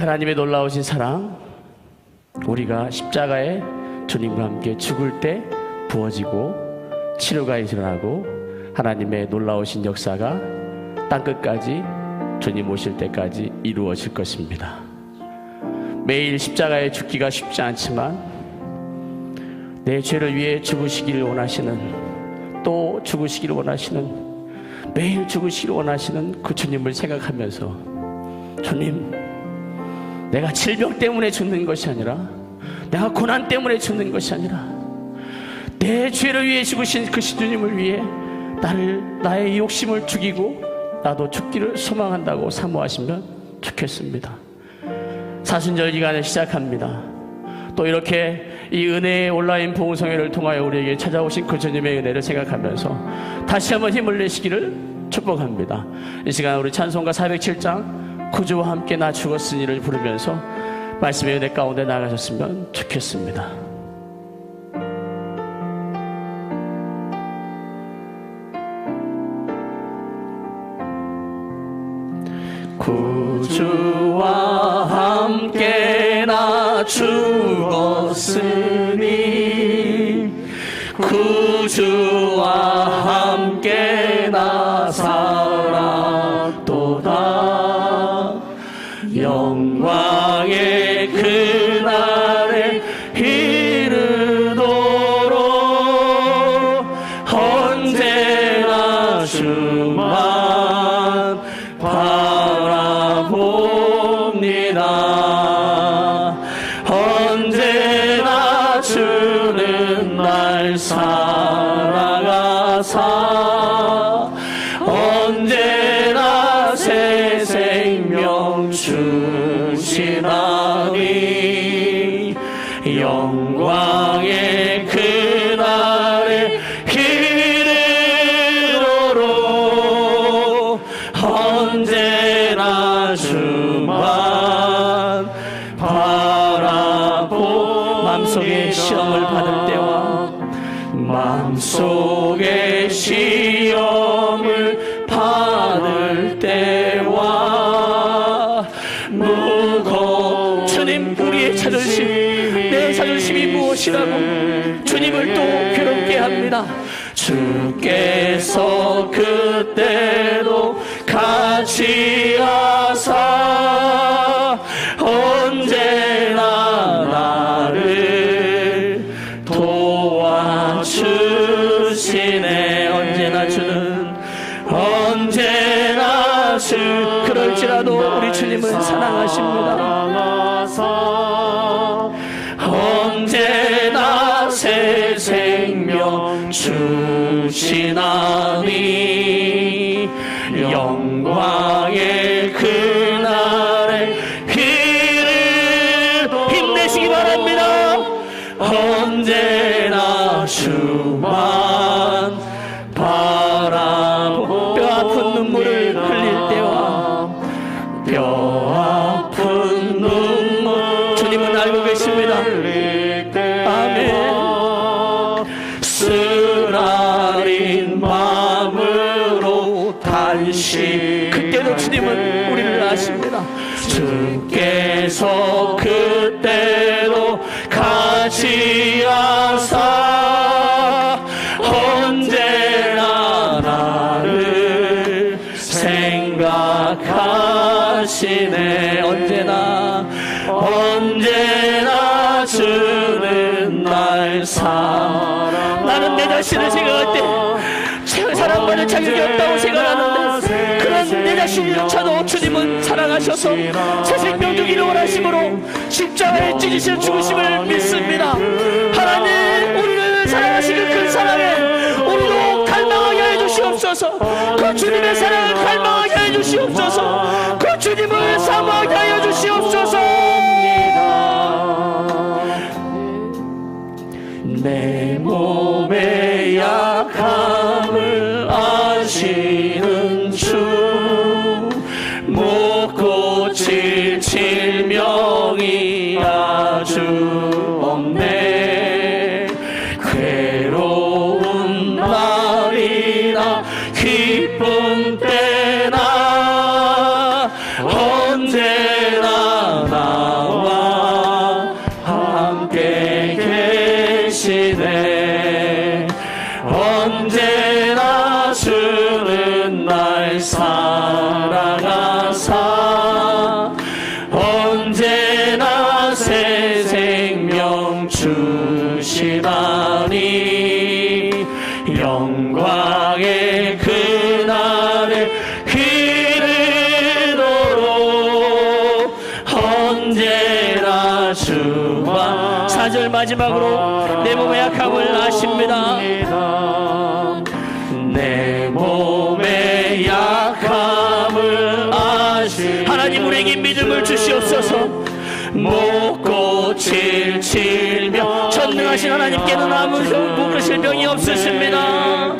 하나님의 놀라우신 사랑, 우리가 십자가에 주님과 함께 죽을 때 부어지고 치료가 일어나고 하나님의 놀라우신 역사가 땅끝까지 주님 오실 때까지 이루어질 것입니다. 매일 십자가에 죽기가 쉽지 않지만 내 죄를 위해 죽으시기를 원하시는, 또 죽으시기를 원하시는, 매일 죽으시기를 원하시는 그 주님을 생각하면서, 주님, 내가 질병 때문에 죽는 것이 아니라, 내가 고난 때문에 죽는 것이 아니라 내 죄를 위해 죽으신 그 주님을 위해 나의 욕심을 죽이고 나도 죽기를 소망한다고 사모하시면 좋겠습니다. 사순절 기간을 시작합니다. 또 이렇게 이 은혜의 온라인 보훈성회를 통하여 우리에게 찾아오신 그 주님의 은혜를 생각하면서 다시 한번 힘을 내시기를 축복합니다. 이 시간 우리 찬송가 407장 구주와 함께 나 죽었으니를 부르면서 말씀의 은혜 가운데 나가셨으면 좋겠습니다. 구주와 함께 나 죽었으니, 구주와 함께 나 살았도다. 영광의 그날에 이르도록 언제나 주만 바라봅니다. 언제나 주는 날 사랑하사 언제나 새 생명 주시나니, 영광의 그날에 이르도록 언제나 주만 마음속에 시험을 받을 때와, 마음속에 시험을 받을 때와, 주님, 우리의 자존심, 내 자존심이 무엇이라고 주님을 또 괴롭게 합니다. 주께서 그때도 같이 하사 언제나 나를 도와주시네. 언제나 주는, 언제나 주, 그럴지라도 우리 주님은 사랑하십니다. 언제나 새 생명 주시나니, 영광의 그날에 힘내시기 바랍니다. 언제나 주만 바라보, 뼈 아픈 눈물을 흘릴 때와, 뼈 아픈 눈물 주님은 알고 계십니다. 아멘. 쓰라린 마음으로 단시, 그때도 주님은 우리를 아십니다. 주께서 그때도 같이 하사 언제나 나를 생각하시네. 언제나 주는 날 사랑. 나는 내 자신을 생각할 때 사랑받을 자격이 없다고 생각하는데, 그런 내 자신조차도 주님은 사랑하셔서 새 생명 주기를 원하심으로 십자가에 찢으신 죽으심을 믿습니다. 하나님, 우리를 사랑하시는 그 사랑에 우리도 갈망하게 해주시옵소서. 그 주님의 사랑을 갈망하게 해주시옵소서. 그 주님을 사모하게 하여 주시옵소서. 내 몸의 약함을 아시는 주, 못 고칠 질병이 아주 없네. 괴로운 날이나 기쁜 때나 언제나 언제나 주는 날 사랑하사 언제나 새 생명 주시나니 영광의 그날에 이르도록 언제나 주와 4절 마지막으로 내 몸의 약함을 아십니다. 내 몸의 약함을 아십니다. 하나님 우리에게 믿음을 주시옵소서. 목꽃을 칠며 전능하신 하나님께는 아무 묶으실 병이 없으십니다.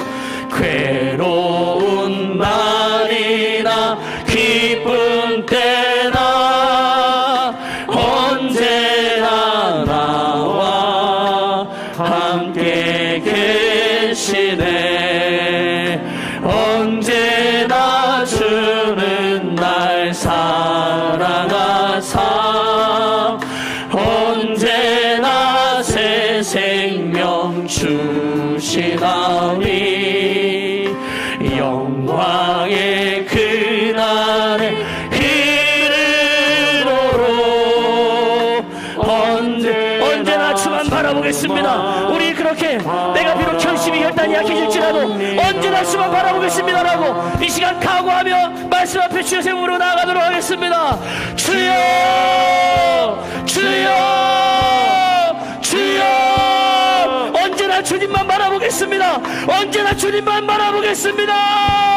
괴로운 날이나 기쁜 때나 언제나 나와 함께 계시네. 언제나 주는 날 사랑하사 언제나 새 생명 주시나니 영광의 그날에 이르도록 언제나 주만 바라보겠습니다. 우리 그렇게 내가 비록 결심이 결단이 약해질지라도 언제나 주만 바라보겠습니다라고 이 시간 각오하며 말씀 앞에 주의 세움으로 나아가도록 하겠습니다. 주여 주여 주여 언제나 주님만 바라보겠습니다. 언제나 주님만 바라보겠습니다.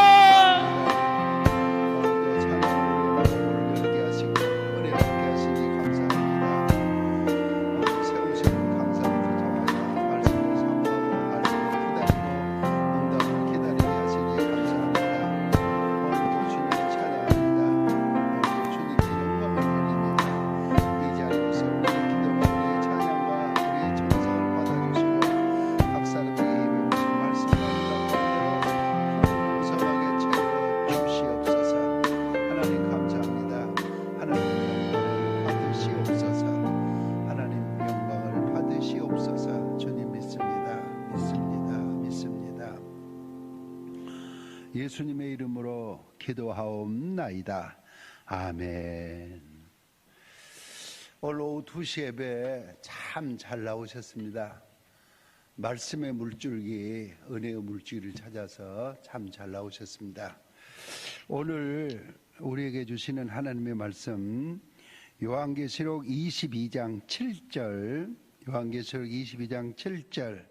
예수님의 이름으로 기도하옵나이다. 아멘. 오늘 오후 2시 예배 참 잘 나오셨습니다. 말씀의 물줄기, 은혜의 물줄기를 찾아서 참 잘 나오셨습니다. 오늘 우리에게 주시는 하나님의 말씀 요한계시록 22장 7절, 요한계시록 22장 7절,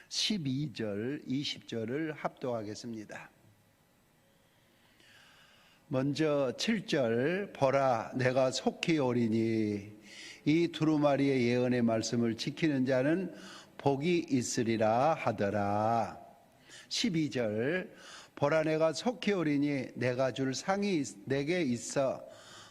12절, 20절을 합독하겠습니다. 먼저 7절, 보라 내가 속히 오리니 이 두루마리의 예언의 말씀을 지키는 자는 복이 있으리라 하더라. 12절, 보라 내가 속히 오리니 내가 줄 상이 내게 있어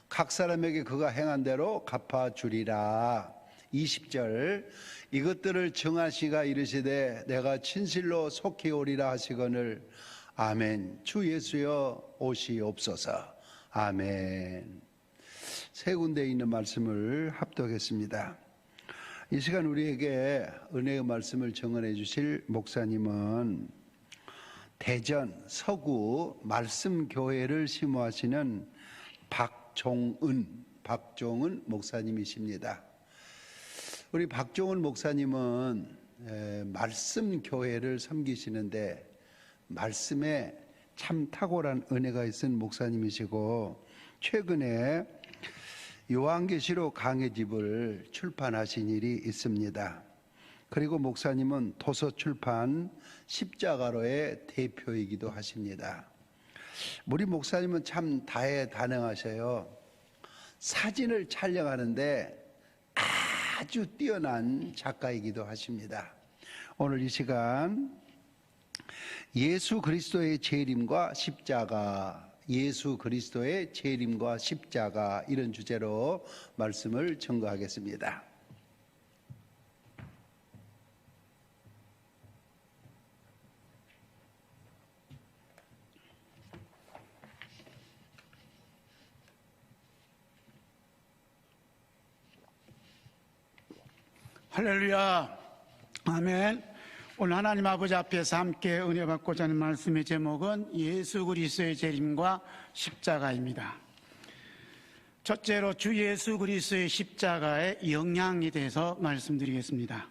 각 사람에게 그가 행한 대로 갚아주리라. 20절, 이것들을 정하시가 이르시되 내가 진실로 속히 오리라 하시거늘 아멘. 주 예수여 오시옵소서. 아멘. 세 군데에 있는 말씀을 합독했습니다. 이 시간 우리에게 은혜의 말씀을 증언해 주실 목사님은 대전 서구 말씀교회를 심호하시는 박종은 목사님이십니다. 우리 박종은 목사님은 말씀교회를 섬기시는데 말씀에 참 탁월한 은혜가 있은 목사님이시고 최근에 요한계시록 강해집을 출판하신 일이 있습니다. 그리고 목사님은 도서출판 십자가로의 대표이기도 하십니다. 우리 목사님은 참 다재다능하셔요. 사진을 촬영하는데 아주 뛰어난 작가이기도 하십니다. 오늘 이 시간 예수 그리스도의 재림과 십자가, 예수 그리스도의 재림과 십자가 이런 주제로 말씀을 증거하겠습니다. 할렐루야. 아멘. 오늘 하나님 아버지 앞에서 함께 은혜 받고자 하는 말씀의 제목은 예수 그리스도의 재림과 십자가입니다. 첫째로 주 예수 그리스도의 십자가의 영향에 대해서 말씀드리겠습니다.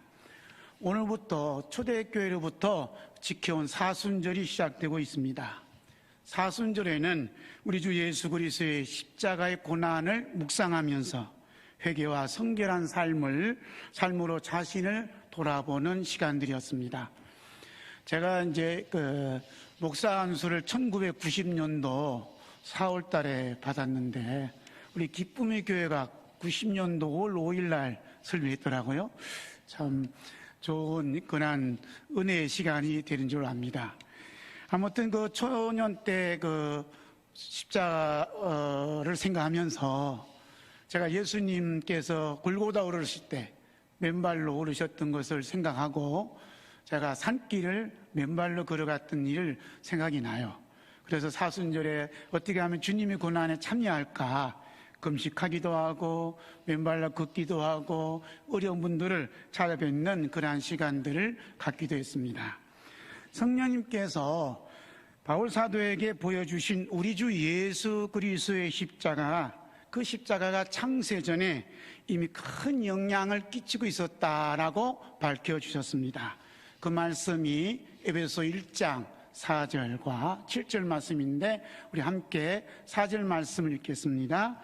오늘부터 초대교회로부터 지켜온 사순절이 시작되고 있습니다. 사순절에는 우리 주 예수 그리스도의 십자가의 고난을 묵상하면서 회개와 성결한 삶으로 자신을 돌아보는 시간들이었습니다. 제가 이제 목사 안수를 1990년도 4월 달에 받았는데, 우리 기쁨의 교회가 90년도 5월 5일 날 설교했더라고요. 참 좋은 그런 은혜의 시간이 되는 줄 압니다. 아무튼 초년 때 십자가를 생각하면서 제가 예수님께서 골고다 오르실 때 맨발로 오르셨던 것을 생각하고 제가 산길을 맨발로 걸어갔던 일을 생각이 나요. 그래서 사순절에 어떻게 하면 주님의 고난에 참여할까 금식하기도 하고 맨발로 걷기도 하고 어려운 분들을 찾아뵙는 그러한 시간들을 갖기도 했습니다. 성령님께서 바울 사도에게 보여주신 우리 주 예수 그리스도의 십자가, 그 십자가가 창세전에 이미 큰 영향을 끼치고 있었다라고 밝혀주셨습니다. 그 말씀이 에베소 1장 4절과 7절 말씀인데, 우리 함께 4절 말씀을 읽겠습니다.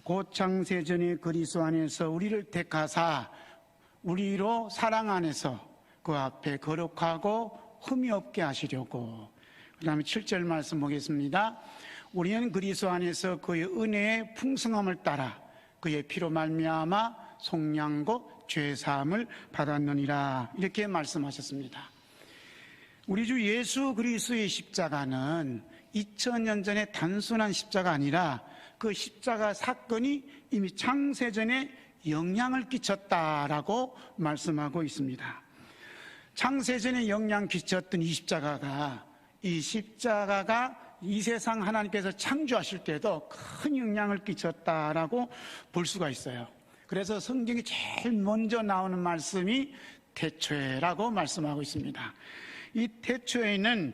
곧 창세전에 그리스도 안에서 우리를 택하사 우리로 사랑 안에서 그 앞에 거룩하고 흠이 없게 하시려고. 그 다음에 7절 말씀 보겠습니다. 우리는 그리스도 안에서 그의 은혜의 풍성함을 따라 그의 피로 말미암아 속량고 죄사함을 받았느니라. 이렇게 말씀하셨습니다. 우리 주 예수 그리스도의 십자가는 2000년 전에 단순한 십자가 아니라 그 십자가 사건이 이미 창세전에 영향을 끼쳤다라고 말씀하고 있습니다. 창세전에 영향 끼쳤던 이 십자가가 이 세상 하나님께서 창조하실 때도 큰 영향을 끼쳤다라고 볼 수가 있어요. 그래서 성경이 제일 먼저 나오는 말씀이 태초에라고 말씀하고 있습니다. 이 태초에는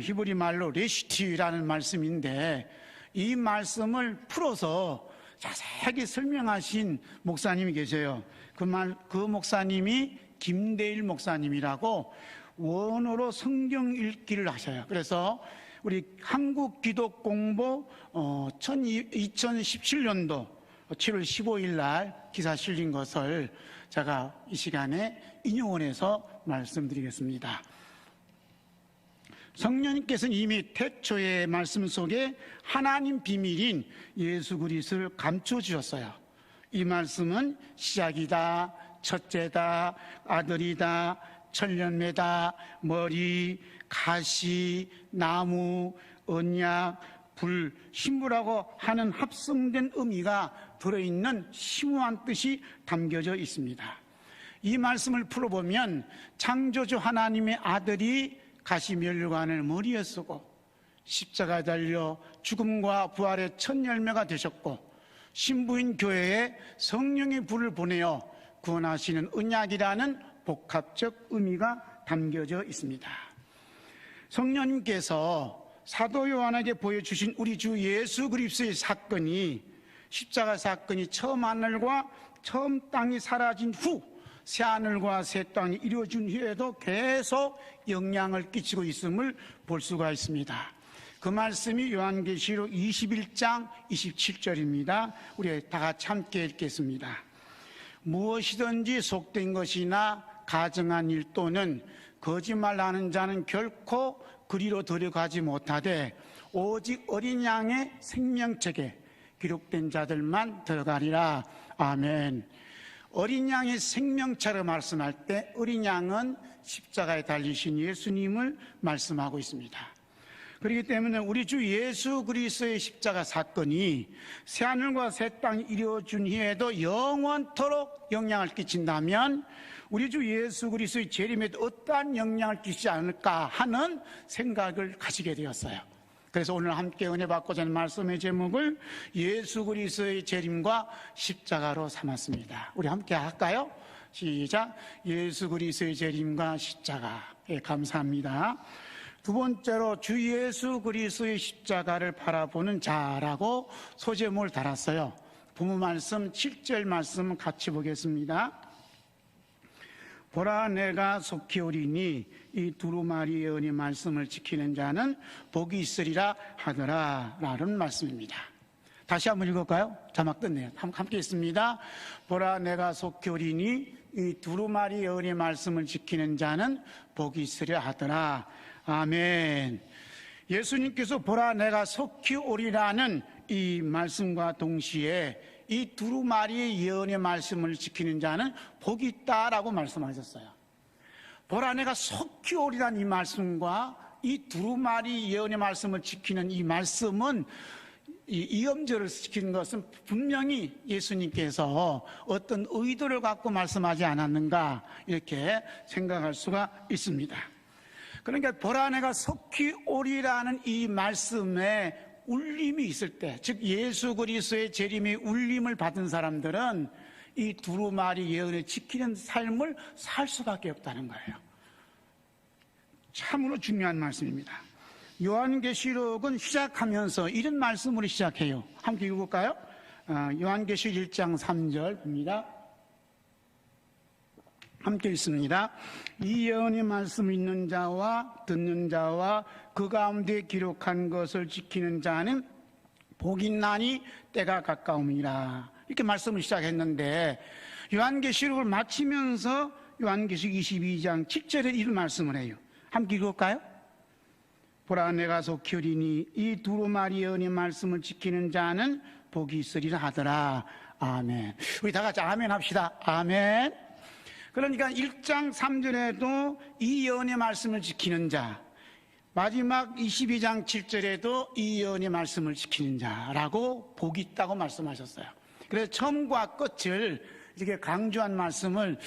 히브리 말로 레시티라는 말씀인데, 이 말씀을 풀어서 자세하게 설명하신 목사님이 계세요. 그 목사님이 김대일 목사님이라고 원어로 성경 읽기를 하셔요. 그래서 우리 한국기독공보 2017년도 7월 15일 날 기사 실린 것을 제가 이 시간에 인용을 해서 말씀드리겠습니다. 성령님께서는 이미 태초의 말씀 속에 하나님 비밀인 예수 그리스도를 감춰주셨어요. 이 말씀은 시작이다, 첫째다, 아들이다, 천년매다, 머리, 가시, 나무, 언약, 불, 신부라고 하는 합성된 의미가 들어있는 심오한 뜻이 담겨져 있습니다. 이 말씀을 풀어보면 창조주 하나님의 아들이 가시면류관을 머리에 쓰고 십자가에 달려 죽음과 부활의 첫 열매가 되셨고, 신부인 교회에 성령의 불을 보내어 구원하시는 언약이라는 복합적 의미가 담겨져 있습니다. 성령님께서 사도 요한에게 보여주신 우리 주 예수 그리스도의 사건이, 십자가 사건이 처음 하늘과 처음 땅이 사라진 후 새 하늘과 새 땅이 이루어진 후에도 계속 영향을 끼치고 있음을 볼 수가 있습니다. 그 말씀이 요한계시록 21장 27절입니다. 우리 다 같이 함께 읽겠습니다. 무엇이든지 속된 것이나 가증한 일 또는 거짓말하는 자는 결코 그리로 들어가지 못하되 오직 어린 양의 생명책에 기록된 자들만 들어가리라. 아멘. 어린 양의 생명체로 말씀할 때 어린 양은 십자가에 달리신 예수님을 말씀하고 있습니다. 그렇기 때문에 우리 주 예수 그리스도의 십자가 사건이 새하늘과 새 땅이 이루어진 후에도 영원토록 영향을 끼친다면 우리 주 예수 그리스도의 재림에도 어떠한 영향을 끼치지 않을까 하는 생각을 가지게 되었어요. 그래서 오늘 함께 은혜 받고자 하는 말씀의 제목을 예수 그리스도의 재림과 십자가로 삼았습니다. 우리 함께 할까요? 시작. 예수 그리스도의 재림과 십자가. 예, 감사합니다. 두 번째로 주 예수 그리스도의 십자가를 바라보는 자라고 소제목을 달았어요. 부모 말씀 7절 말씀 같이 보겠습니다. 보라 내가 속히 오리니 이 두루마리 예언의 말씀을 지키는 자는 복이 있으리라 하더라 라는 말씀입니다. 다시 한번 읽을까요? 자막 떴네요. 함께 있습니다. 보라 내가 속히 오리니 이 두루마리 예언의 말씀을 지키는 자는 복이 있으리라 하더라. 아멘. 예수님께서 보라 내가 속히 오리라는 이 말씀과 동시에 이 두루마리의 예언의 말씀을 지키는 자는 복이 있다라고 말씀하셨어요. 보라 내가 속히 오리라는 이 말씀과 이 두루마리 예언의 말씀을 지키는 이 말씀은 이 염절을 지키는 것은 분명히 예수님께서 어떤 의도를 갖고 말씀하지 않았는가 이렇게 생각할 수가 있습니다. 그러니까 보라 내가 속히 오리라는 이 말씀에 울림이 있을 때, 즉 예수 그리스도의 재림의 울림을 받은 사람들은 이 두루마리 예언을 지키는 삶을 살 수밖에 없다는 거예요. 참으로 중요한 말씀입니다. 요한계시록은 시작하면서 이런 말씀으로 시작해요. 함께 읽어볼까요? 요한계시록 1장 3절 봅니다. 함께 있습니다. 이 예언의 말씀 있는 자와 듣는 자와 그 가운데 기록한 것을 지키는 자는 복이 있나니 때가 가까움이라. 이렇게 말씀을 시작했는데 요한계시록을 마치면서 요한계시록 22장 7절에 이런 말씀을 해요. 함께 읽을까요? 보라 내가 속히 오리니 이 두루마리 예언의 말씀을 지키는 자는 복이 있으리라 하더라. 아멘. 우리 다 같이 아멘 합시다. 아멘. 그러니까 1장 3절에도 이 예언의 말씀을 지키는 자, 마지막 22장 7절에도 이 예언의 말씀을 지키는 자라고 복이 있다고 말씀하셨어요. 그래서 처음과 끝을 이렇게 강조한 말씀을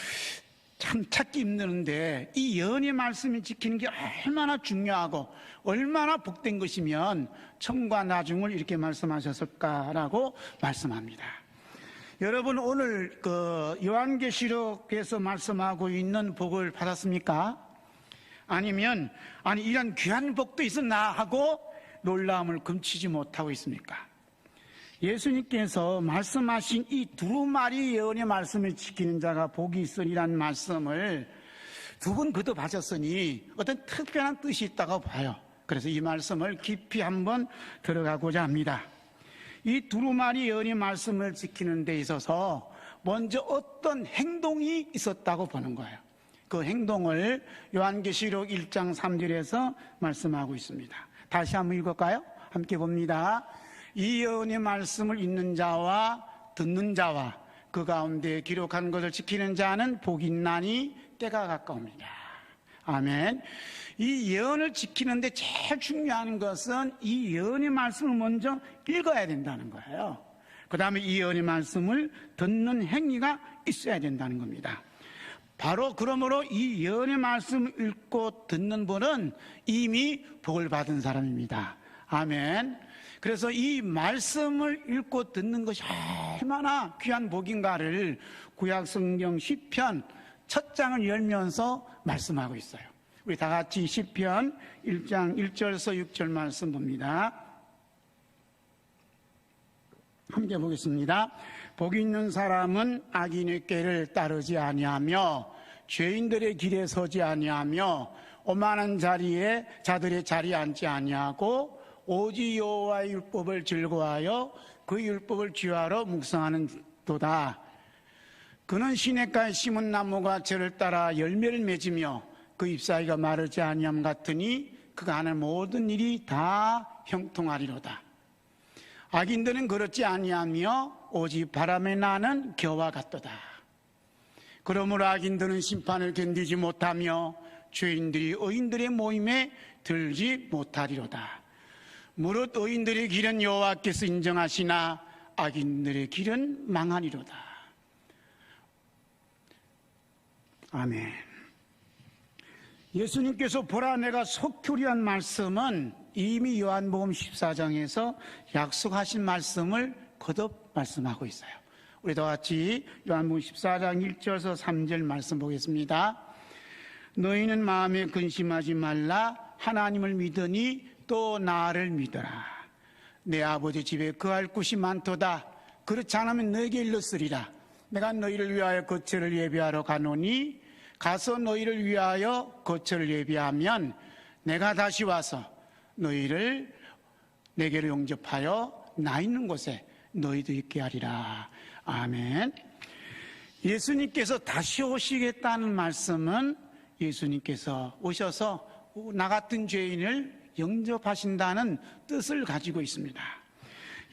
참 찾기 힘드는데 이 예언의 말씀을 지키는 게 얼마나 중요하고 얼마나 복된 것이면 처음과 나중을 이렇게 말씀하셨을까라고 말씀합니다. 여러분 오늘 요한계시록에서 말씀하고 있는 복을 받았습니까? 아니면 이런 귀한 복도 있었나 하고 놀라움을 금치지 못하고 있습니까? 예수님께서 말씀하신 이 두루마리 예언의 말씀을 지키는 자가 복이 있으리라는 말씀을 두 번 거듭하셨으니 어떤 특별한 뜻이 있다고 봐요. 그래서 이 말씀을 깊이 한번 들어가고자 합니다. 이 두루마리 예언의 말씀을 지키는 데 있어서 먼저 어떤 행동이 있었다고 보는 거예요. 그 행동을 요한계시록 1장 3절에서 말씀하고 있습니다. 다시 한번 읽을까요? 함께 봅니다. 이 예언의 말씀을 읽는 자와 듣는 자와 그 가운데 기록한 것을 지키는 자는 복이 있나니 때가 가까웁니다. 아멘. 이 예언을 지키는데 제일 중요한 것은 이 예언의 말씀을 먼저 읽어야 된다는 거예요. 그 다음에 이 예언의 말씀을 듣는 행위가 있어야 된다는 겁니다. 바로 그러므로 이 예언의 말씀을 읽고 듣는 분은 이미 복을 받은 사람입니다. 아멘. 그래서 이 말씀을 읽고 듣는 것이 얼마나 귀한 복인가를 구약성경 시편 첫 장을 열면서 말씀하고 있어요. 우리 다 같이 시편 1장 1절에서 6절 말씀 봅니다. 함께 보겠습니다. 복이 있는 사람은 악인의 꾀를 따르지 아니하며 죄인들의 길에 서지 아니하며 오만한 자들의 자리에 앉지 아니하고 오직 여호와의 율법을 즐거워하여 그 율법을 주야로 묵상하는 도다. 그는 시냇가에 심은 나무가 저를 따라 열매를 맺으며 그 잎사귀가 마르지 아니함 같으니 그가 하는 모든 일이 다 형통하리로다. 악인들은 그렇지 아니하며 오직 바람에 나는 겨와 같도다. 그러므로 악인들은 심판을 견디지 못하며 죄인들이 의인들의 모임에 들지 못하리로다. 무릇 의인들의 길은 여호와께서 인정하시나 악인들의 길은 망하리로다. 아멘. 예수님께서 보라 내가 속히 오리란 말씀은 이미 요한복음 14장에서 약속하신 말씀을 거듭 말씀하고 있어요. 우리 다 같이 요한복음 14장 1절에서 3절 말씀 보겠습니다. 너희는 마음에 근심하지 말라. 하나님을 믿으니 또 나를 믿어라. 내 아버지 집에 거할 곳이 많도다. 그렇지 않으면 너에게 일렀으리라. 내가 너희를 위하여 거처를 예비하러 가노니 가서 너희를 위하여 거처를 예비하면 내가 다시 와서 너희를 내게로 용접하여 나 있는 곳에 너희도 있게 하리라. 아멘. 예수님께서 다시 오시겠다는 말씀은 예수님께서 오셔서 나 같은 죄인을 영접하신다는 뜻을 가지고 있습니다.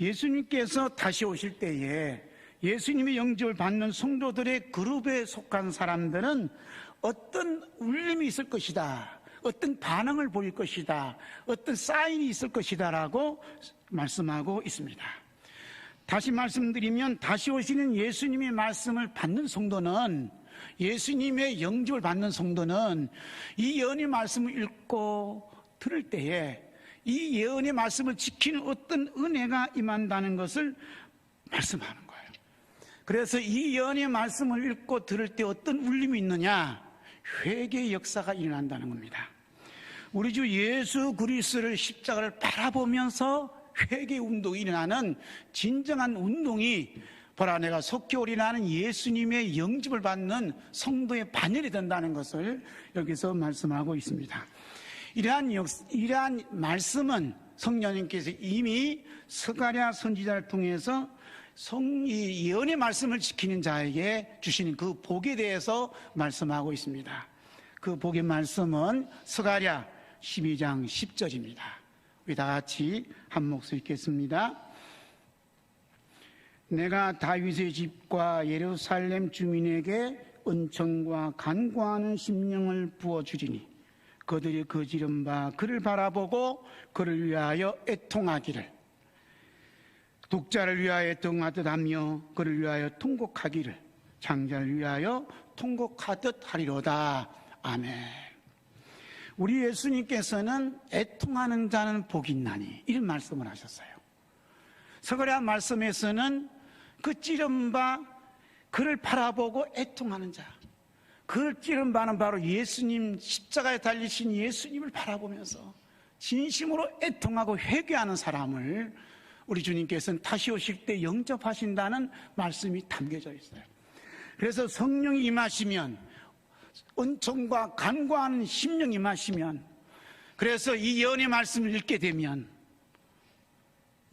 예수님께서 다시 오실 때에 예수님의 영접을 받는 성도들의 그룹에 속한 사람들은 어떤 울림이 있을 것이다, 어떤 반응을 보일 것이다, 어떤 사인이 있을 것이다 라고 말씀하고 있습니다. 다시 말씀드리면 다시 오시는 예수님의 말씀을 받는 성도는, 예수님의 영접을 받는 성도는 이 예언의 말씀을 읽고 들을 때에 이 예언의 말씀을 지키는 어떤 은혜가 임한다는 것을 말씀하는 거예요. 그래서 이 예언의 말씀을 읽고 들을 때 어떤 울림이 있느냐? 회개의 역사가 일어난다는 겁니다. 우리 주 예수 그리스도를 십자가를 바라보면서 회개 운동이 일어나는 진정한 운동이 보라 내가 속히 오리라는 예수님의 영접을 받는 성도의 반열이 된다는 것을 여기서 말씀하고 있습니다. 이러한 말씀은 성령님께서 이미 스가랴 선지자를 통해서 이 예언의 말씀을 지키는 자에게 주시는 그 복에 대해서 말씀하고 있습니다. 그 복의 말씀은 스가랴 12장 10절입니다. 우리 다 같이 한 목소리 읽겠습니다. 내가 다윗의 집과 예루살렘 주민에게 은총과 간구하는 심령을 부어주리니 그들이 거지른 바 그를 바라보고 그를 위하여 애통하기를, 독자를 위하여 애통하듯 하며 그를 위하여 통곡하기를, 장자를 위하여 통곡하듯 하리로다. 아멘. 우리 예수님께서는 애통하는 자는 복이 있나니 이런 말씀을 하셨어요. 스가랴 말씀에서는 그 찌른 바 그를 바라보고 애통하는 자, 그 찌른 바는 바로 예수님, 십자가에 달리신 예수님을 바라보면서 진심으로 애통하고 회개하는 사람을 우리 주님께서는 다시 오실 때 영접하신다는 말씀이 담겨져 있어요. 그래서 성령이 임하시면, 은총과 간구하는 심령이 임하시면, 그래서 이 예언의 말씀을 읽게 되면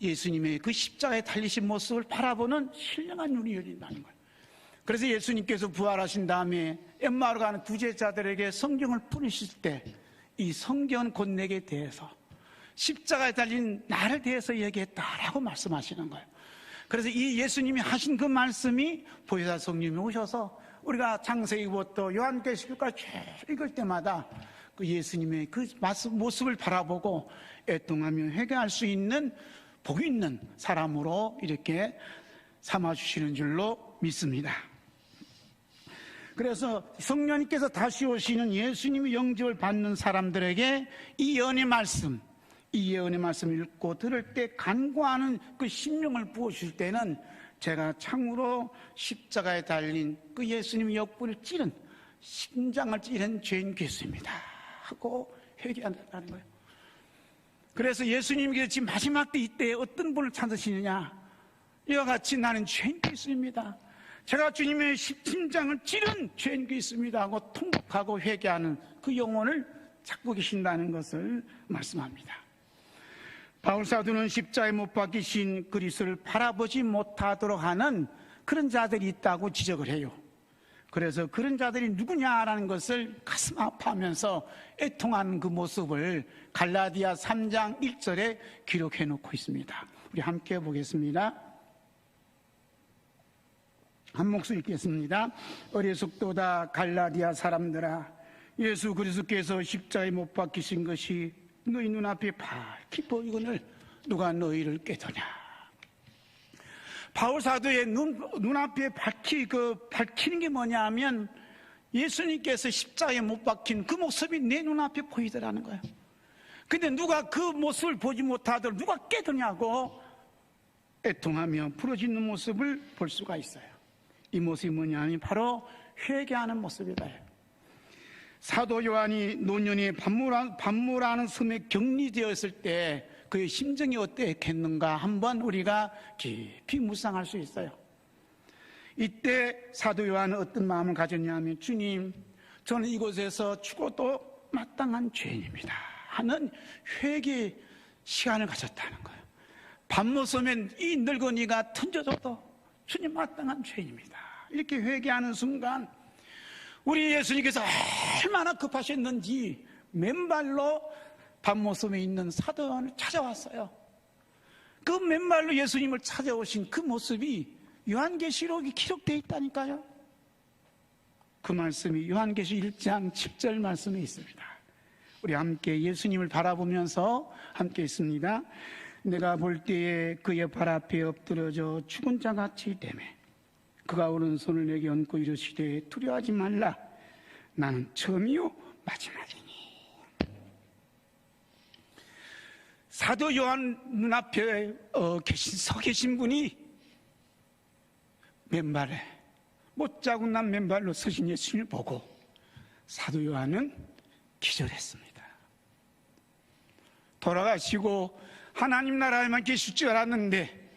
예수님의 그 십자가에 달리신 모습을 바라보는 신령한 눈이 열린다는 거예요. 그래서 예수님께서 부활하신 다음에 엠마오로 가는 두 제자들에게 성경을 뿌리실 때 이 성경은 곧 내게 대해서 십자가에 달린 나를 대해서 얘기했다라고 말씀하시는 거예요. 그래서 이 예수님이 하신 그 말씀이 보혜사 성령님이 오셔서 우리가 창세기부터 요한계시록까지 읽을 때마다 그 예수님의 그 모습을 바라보고 애통하며 회개할 수 있는 복 있는 사람으로 이렇게 삼아주시는 줄로 믿습니다. 그래서 성령님께서 다시 오시는 예수님의 영접을 받는 사람들에게 이 예언의 말씀, 이 예언의 말씀을 읽고 들을 때 간구하는 그 심령을 부어주실 때는 제가 참으로 십자가에 달린 그 예수님의 옆구리를 찌른, 심장을 찌른 죄인 괴수입니다 하고 회개한다는 거예요. 그래서 예수님께서 지금 마지막 때 이때에 어떤 분을 찾으시느냐? 이와 같이 나는 죄인 괴수입니다, 제가 주님의 심장을 찌른 죄인 괴수입니다 하고 통곡하고 회개하는 그 영혼을 찾고 계신다는 것을 말씀합니다. 바울 사도는 십자가에 못 박히신 그리스도를 바라보지 못하도록 하는 그런 자들이 있다고 지적을 해요. 그래서 그런 자들이 누구냐라는 것을 가슴 아파하면서 애통하는 그 모습을 갈라디아 3장 1절에 기록해 놓고 있습니다. 우리 함께 보겠습니다. 한 목소리 읽겠습니다. 어리석도다 갈라디아 사람들아, 예수 그리스도께서 십자가에 못 박히신 것이 너희 눈앞에 밝히 보이거늘 누가 너희를 깨더냐. 바울 사도의 눈앞에 밝히는 게 뭐냐 하면 예수님께서 십자가에 못 박힌 그 모습이 내 눈앞에 보이더라는 거예요. 근데 누가 그 모습을 보지 못하도록 누가 깨더냐고 애통하며 부러지는 모습을 볼 수가 있어요. 이 모습이 뭐냐면 바로 회개하는 모습이다. 사도 요한이 노년에 반모라는 섬에 격리되었을 때 그의 심정이 어땠겠는가 한번 우리가 깊이 묵상할 수 있어요. 이때 사도 요한은 어떤 마음을 가졌냐면, 주님, 저는 이곳에서 죽어도 마땅한 죄인입니다 하는 회개 시간을 가졌다는 거예요. 반모섬엔 이 늙은이가 던져줘도 주님 마땅한 죄인입니다 이렇게 회개하는 순간 우리 예수님께서 얼마나 급하셨는지 맨발로 반모섬에 있는 사도 요한을 찾아왔어요. 그 맨발로 예수님을 찾아오신 그 모습이 요한계시록에 기록되어 있다니까요. 그 말씀이 요한계시 1장 10절 말씀에 있습니다. 우리 함께 예수님을 바라보면서 함께 있습니다. 내가 볼 때에 그의 발 앞에 엎드러져 죽은 자같이 되매 그가 오른손을 내게 얹고 이르시되 두려워하지 말라 나는 처음이요 마지막이니. 사도 요한 눈앞에 서 계신 분이 맨발에 못자국 난 맨발로 서신 예수님을 보고 사도 요한은 기절했습니다. 돌아가시고 하나님 나라에만 계실 줄 알았는데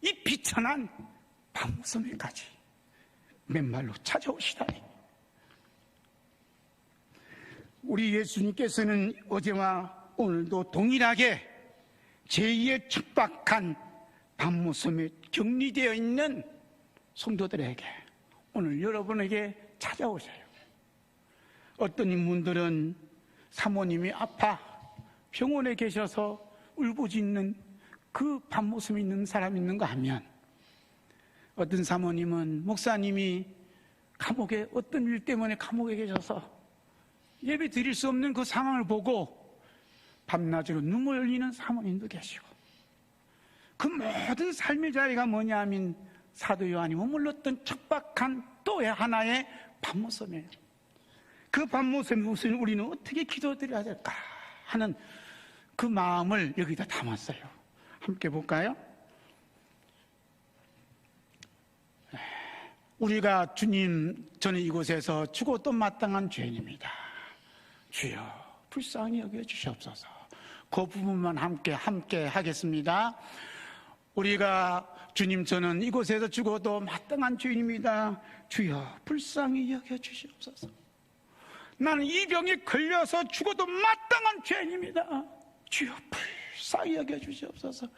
이 비천한 반모섬에까지 맨발로 찾아오시다니. 우리 예수님께서는 어제와 오늘도 동일하게 제2의 척박한 반모섬에 격리되어 있는 성도들에게 오늘 여러분에게 찾아오셔요. 어떤 인물들은 사모님이 아파 병원에 계셔서 울부짖는 그 반모섬에 있는 사람이 있는가 하면, 어떤 사모님은 목사님이 감옥에 어떤 일 때문에 감옥에 계셔서 예배 드릴 수 없는 그 상황을 보고 밤낮으로 눈물 흘리는 사모님도 계시고, 그 모든 삶의 자리가 뭐냐 하면 사도 요한이 머물렀던 척박한 또 하나의 반모섬이에요. 그 반모섬에 우리는 어떻게 기도드려야 될까 하는 그 마음을 여기다 담았어요. 함께 볼까요? 우리가 주님, 저는 이곳에서 죽어도 마땅한 죄인입니다. 주여 불쌍히 여겨주시옵소서. 그 부분만 함께 하겠습니다. 우리가 주님, 저는 이곳에서 죽어도 마땅한 죄인입니다. 주여 불쌍히 여겨주시옵소서. 나는 이 병에 걸려서 죽어도 마땅한 죄인입니다. 주여 불쌍히 여겨주시옵소서.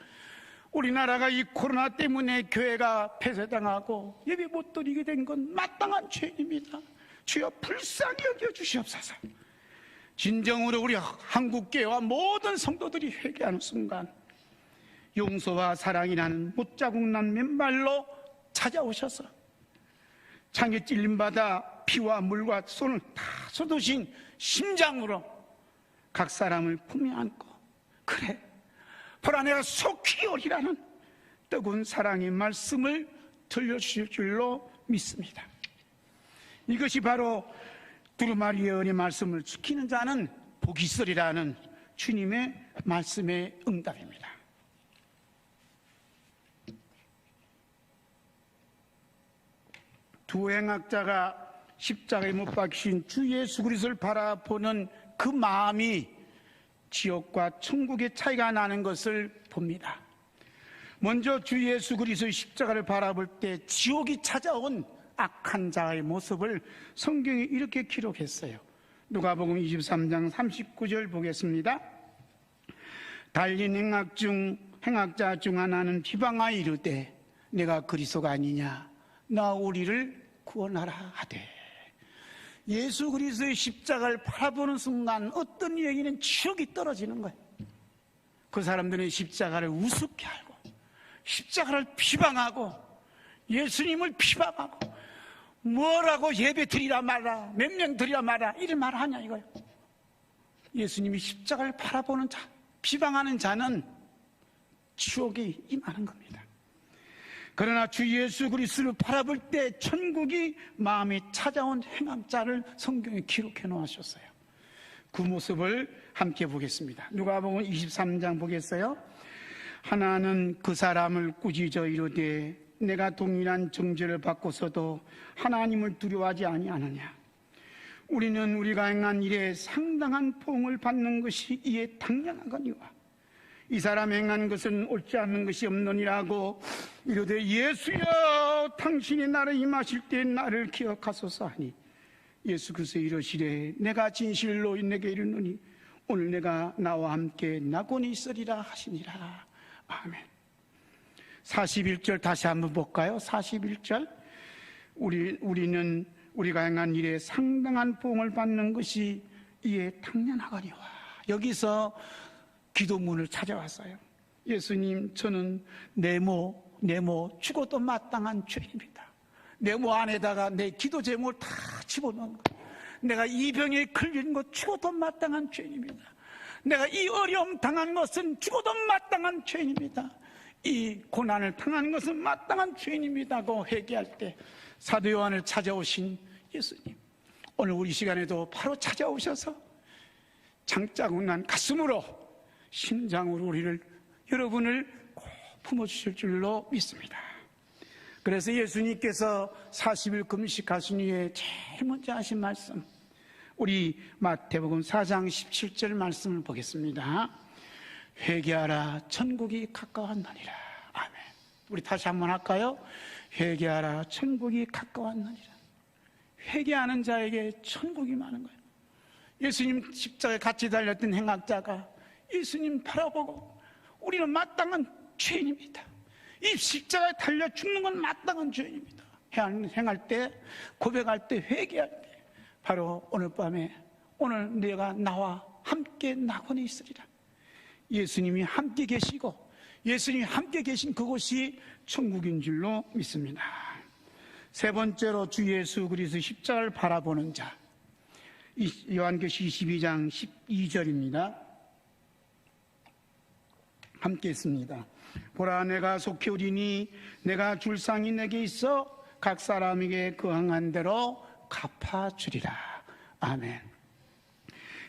우리나라가 이 코로나 때문에 교회가 폐쇄당하고 예배 못 드리게 된 건 마땅한 죄인입니다. 주여 불쌍히 여겨주시옵소서. 진정으로 우리 한국교회와 모든 성도들이 회개하는 순간 용서와 사랑이라는 못자국 난 맨발로 찾아오셔서 창에 찔림받아 피와 물과 손을 다 쏟으신 심장으로 각 사람을 품에 안고, 그래 보라 내가 속히 오리라는 뜨거운 사랑의 말씀을 들려주실 줄로 믿습니다. 이것이 바로 두루마리 예언의 말씀을 지키는 자는 복이 있으리라는 주님의 말씀의 응답입니다. 두 행악자가 십자가에 못 박히신 주 예수 그리스도를 바라보는 그 마음이 지옥과 천국의 차이가 나는 것을 봅니다. 먼저 주 예수 그리스도의 십자가를 바라볼 때 지옥이 찾아온 악한 자의 모습을 성경이 이렇게 기록했어요. 누가복음 23장 39절 보겠습니다. 달린 행악자 중 하나는 비방하여 이르되 내가 그리스도가 아니냐 나 우리를 구원하라 하되. 예수 그리스도의 십자가를 바라보는 순간 어떤 이에게는 지옥이 떨어지는 거예요. 그 사람들은 십자가를 우습게 알고 십자가를 비방하고 예수님을 비방하고 뭐라고 예배 드리라 마라, 몇 명 드리라 마라 이런 말을 하냐 이거예요. 예수님이 십자가를 바라보는 자, 비방하는 자는 지옥에 임하는 겁니다. 그러나 주 예수 그리스도를 바라볼 때 천국이 마음에 찾아온 행악자를 성경에 기록해 놓으셨어요. 그 모습을 함께 보겠습니다. 누가복음 23장 보겠어요. 하나는 그 사람을 꾸짖어 이르되 내가 동일한 정죄를 받고서도 하나님을 두려워하지 아니하느냐. 우리는 우리가 행한 일에 상당한 포옹을 받는 것이 이에 당연하거니와 이 사람 행한 것은 옳지 않는 것이 없느니라고 이르되 예수여 당신이 나를 임하실 때 나를 기억하소서 하니 예수께서 이르시되 내가 진실로 내게 이르노니 오늘 내가 나와 함께 낙원에 있으리라 하시니라. 아멘. 41절 다시 한번 볼까요? 41절 우리는 우리가 행한 일에 상당한 보응을 받는 것이 이에 당연하거니와. 여기서 기도문을 찾아왔어요. 예수님, 저는 네모 죽어도 마땅한 죄입니다. 네모 안에다가 내 기도 제목을 다 집어넣은 거예요. 내가 이 병에 걸린 것 죽어도 마땅한 죄입니다. 내가 이 어려움 당한 것은 죽어도 마땅한 죄입니다. 이 고난을 당하는 것은 마땅한 죄인입니다고 회개할 때 사도 요한을 찾아오신 예수님, 오늘 우리 시간에도 바로 찾아오셔서 장짜고난 가슴으로 심장으로 여러분을 꼭 품어주실 줄로 믿습니다. 그래서 예수님께서 40일 금식하신 후에 제일 먼저 하신 말씀, 우리 마태복음 4장 17절 말씀을 보겠습니다. 회개하라, 천국이 가까웠느니라. 아멘. 우리 다시 한번 할까요? 회개하라, 천국이 가까웠느니라. 회개하는 자에게 천국이 많은 거예요. 예수님 십자가에 같이 달렸던 행악자가 예수님 바라보고 우리는 마땅한 죄인입니다. 이 십자가에 달려 죽는 건 마땅한 죄인입니다. 행할 때, 고백할 때, 회개할 때 바로 오늘 밤에 오늘 내가 나와 함께 낙원에 있으리라. 예수님이 함께 계시고 예수님이 함께 계신 그곳이 천국인 줄로 믿습니다. 세 번째로 주 예수 그리스도의 십자가를 바라보는 자, 요한계시 22장 12절입니다. 함께 했습니다. 보라, 내가 속히 오리니 내가 줄 상이 내게 있어 각 사람에게 그 행한 대로 갚아주리라. 아멘.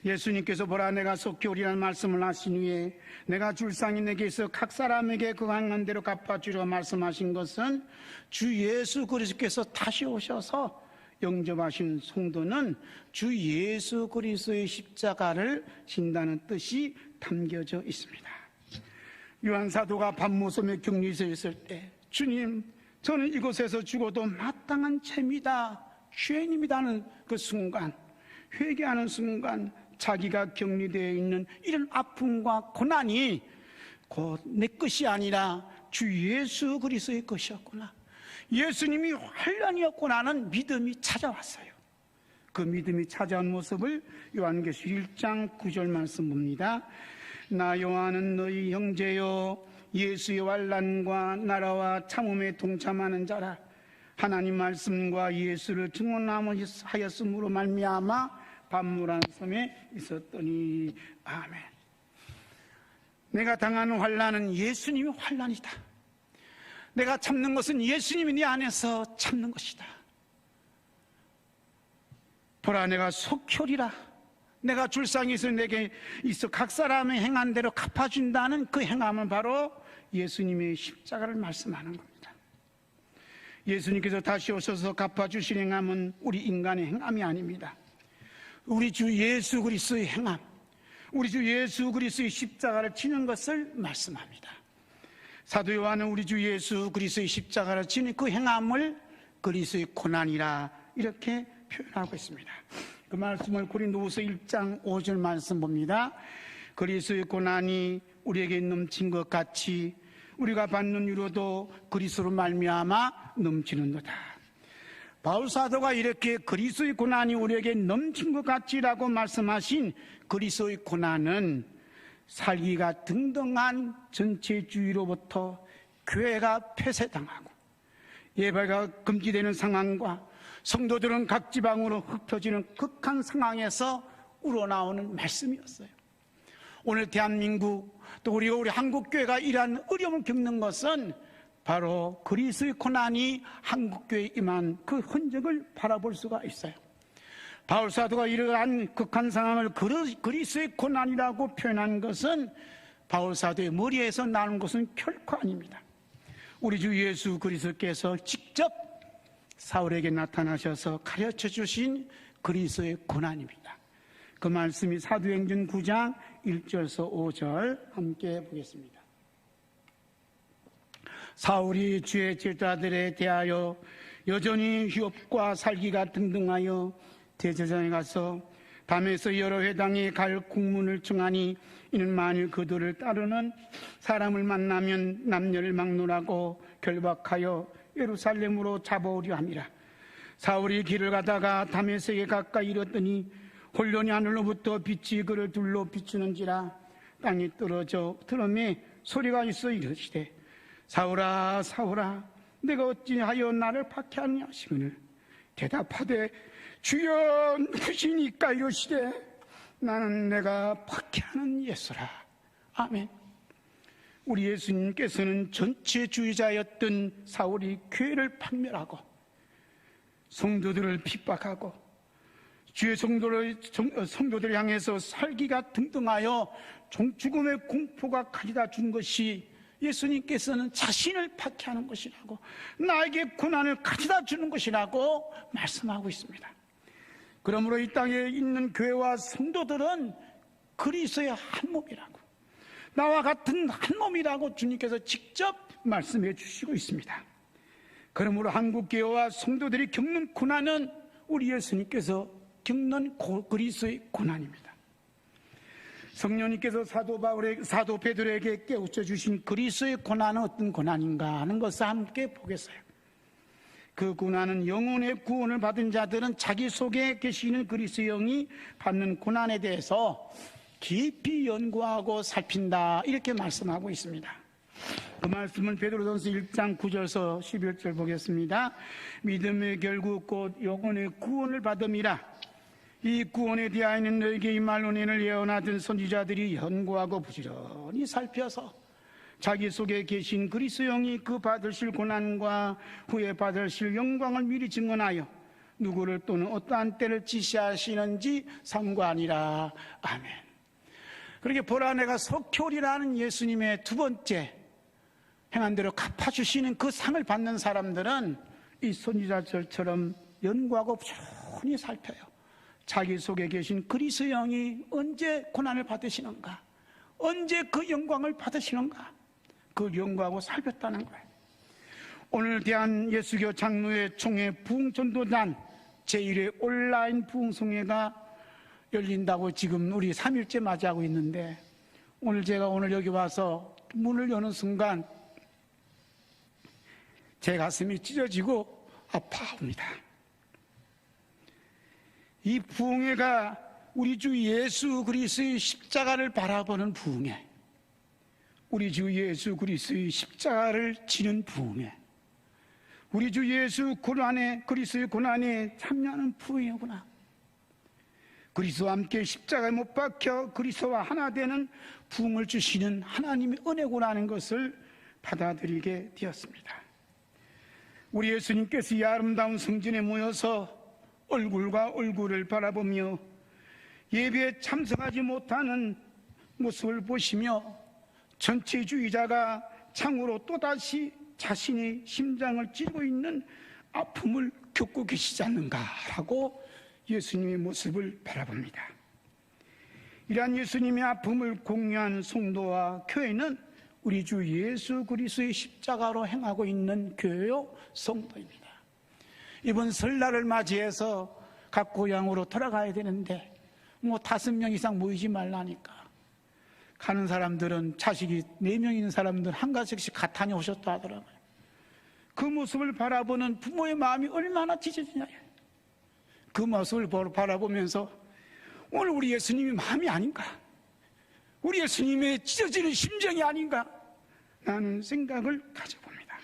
예수님께서 보라, 내가 속히 오리라는 말씀을 하신 후에 내가 줄 상이 내게 있어 각 사람에게 그 행한 대로 갚아주리라 말씀하신 것은 주 예수 그리스도께서 다시 오셔서 영접하신 성도는 주 예수 그리스도의 십자가를 진다는 뜻이 담겨져 있습니다. 요한 사도가 밤모섬에 격리되어 있을 때 주님, 저는 이곳에서 죽어도 마땅한 죄입니다, 죄인입니다는 그 순간, 회개하는 순간 자기가 격리되어 있는 이런 아픔과 고난이 곧 내 것이 아니라 주 예수 그리스도의 것이었구나, 예수님이 환란이었구나는 믿음이 찾아왔어요. 그 믿음이 찾아온 모습을 요한계시 1장 9절 말씀 봅니다. 나 요한은 너희 형제요 예수의 환난과 나라와 참음에 동참하는 자라. 하나님 말씀과 예수를 증언하였으므로 말미암아 밤무란 섬에 있었더니. 아멘. 내가 당하는 환난은 예수님이 환난이다. 내가 참는 것은 예수님이 내 안에서 참는 것이다. 보라, 내가 속히 오리라. 내가 줄상에서 내게 있어 각 사람의 행한 대로 갚아준다는 그 행함은 바로 예수님의 십자가를 말씀하는 겁니다. 예수님께서 다시 오셔서 갚아주신 행함은 우리 인간의 행함이 아닙니다. 우리 주 예수 그리스도의 행함, 우리 주 예수 그리스도의 십자가를 지는 것을 말씀합니다. 사도 요한은 우리 주 예수 그리스도의 십자가를 지는 그 행함을 그리스도의 고난이라 이렇게 표현하고 있습니다. 그 말씀을 고린도후서 1장 5절 말씀 봅니다. 그리스도의 고난이 우리에게 넘친 것 같이 우리가 받는 위로도 그리스도로 말미암아 넘치는도다. 바울 사도가 이렇게 그리스도의 고난이 우리에게 넘친 것 같이라고 말씀하신 그리스도의 고난은 살기가 등등한 전체주의로부터 교회가 폐쇄당하고 예배가 금지되는 상황과 성도들은 각 지방으로 흩어지는 극한 상황에서 우러나오는 말씀이었어요. 오늘 대한민국 또 우리 한국교회가 이러한 어려움을 겪는 것은 바로 그리스도의 고난이 한국교회에 임한 그 흔적을 바라볼 수가 있어요. 바울사도가 이러한 극한 상황을 그리스도의 고난이라고 표현한 것은 바울 사도의 머리에서 나는 것은 결코 아닙니다. 우리 주 예수 그리스도께서 직접 사울에게 나타나셔서 가르쳐 주신 그리스도의 고난입니다. 그 말씀이 사도행전 9장 1절에서 5절 함께 보겠습니다. 사울이 주의 제자들에 대하여 여전히 휴업과 살기가 등등하여 대제사장에 가서 밤에서 여러 회당에 갈 공문을 청하니 이는 만일 그들을 따르는 사람을 만나면 남녀를 막론하고 결박하여 예루살렘으로 잡아오려 함이라. 사울이 길을 가다가 다메섹에 가까이 이르더니 혼련히 하늘로부터 빛이 그를 둘러 비추는지라. 땅이 떨어져 들음에 소리가 있어 이르시되 사울아 사울아 내가 어찌하여 나를 박해하느냐 하시거늘 대답하되 주여 누구시니까 이르시되 나는 내가 박해하는 예수라. 아멘. 우리 예수님께서는 전체주의자였던 사울이 교회를 판멸하고 성도들을 핍박하고 주의 성도들을 향해서 살기가 등등하여 죽음의 공포가 가져다 준 것이 예수님께서는 자신을 박해하는 것이라고, 나에게 고난을 가져다 주는 것이라고 말씀하고 있습니다. 그러므로 이 땅에 있는 교회와 성도들은 그리스도의 한 몸이라고, 나와 같은 한 몸이라고 주님께서 직접 말씀해 주시고 있습니다. 그러므로 한국교회와 성도들이 겪는 고난은 우리 예수님께서 겪는 그리스도의 고난입니다. 성령님께서 사도 베드로에게 깨우쳐 주신 그리스도의 고난은 어떤 고난인가 하는 것을 함께 보겠어요. 그 고난은 영혼의 구원을 받은 자들은 자기 속에 계시는 그리스도의 영이 받는 고난에 대해서 깊이 연구하고 살핀다, 이렇게 말씀하고 있습니다. 그 말씀은 베드로전서 1장 9절에서 11절 보겠습니다. 믿음의 결국 곧 영혼의 구원을 받음이라. 이 구원에 대하여는 너에게 이 말론인을 예언하던 선지자들이 연구하고 부지런히 살펴서 자기 속에 계신 그리스도 영이 그 받으실 고난과 후에 받으실 영광을 미리 증언하여 누구를 또는 어떠한 때를 지시하시는지 삼관이라. 아멘. 그렇게 보라 내가 석효리라는 예수님의 두 번째 행한 대로 갚아주시는 그 상을 받는 사람들은 이 선지자들처럼 연구하고 부지런히 살펴요. 자기 속에 계신 그리스도 영이 언제 고난을 받으시는가, 언제 그 영광을 받으시는가, 그 연구하고 살폈다는 거예요. 오늘 대한예수교 장로회 총회 부흥전도단 제1회 온라인 부흥송회가 열린다고 지금 우리 3일째 맞이하고 있는데, 제가 오늘 여기 와서 문을 여는 순간 제 가슴이 찢어지고 아파옵니다. 이 부흥회가 우리 주 예수 그리스도의 십자가를 바라보는 부흥회, 우리 주 예수 그리스도의 십자가를 지는 부흥회, 우리 주 예수 그리스도의 고난에 참여하는 부흥회구나. 그리스도와 함께 십자가에 못 박혀 그리스도와 하나 되는 부흥을 주시는 하나님의 은혜구나는 것을 받아들이게 되었습니다. 우리 예수님께서 이 아름다운 성전에 모여서 얼굴과 얼굴을 바라보며 예배에 참석하지 못하는 모습을 보시며 전체주의자가 창으로 또다시 자신의 심장을 찌르고 있는 아픔을 겪고 계시지 않는가라고 예수님의 모습을 바라봅니다. 이러한 예수님의 아픔을 공유한 성도와 교회는 우리 주 예수 그리스도의 십자가로 행하고 있는 교회요 성도입니다. 이번 설날을 맞이해서 각 고향으로 돌아가야 되는데 5명 이상 모이지 말라니까 가는 사람들은 자식이 4명 있는 사람들은 한 가족씩 가 다녀오셨다 하더라고요. 그 모습을 바라보는 부모의 마음이 얼마나 찢어지냐. 그 모습을 바라보면서 오늘 우리 예수님의 마음이 아닌가, 우리 예수님의 찢어지는 심정이 아닌가 라는 생각을 가져봅니다.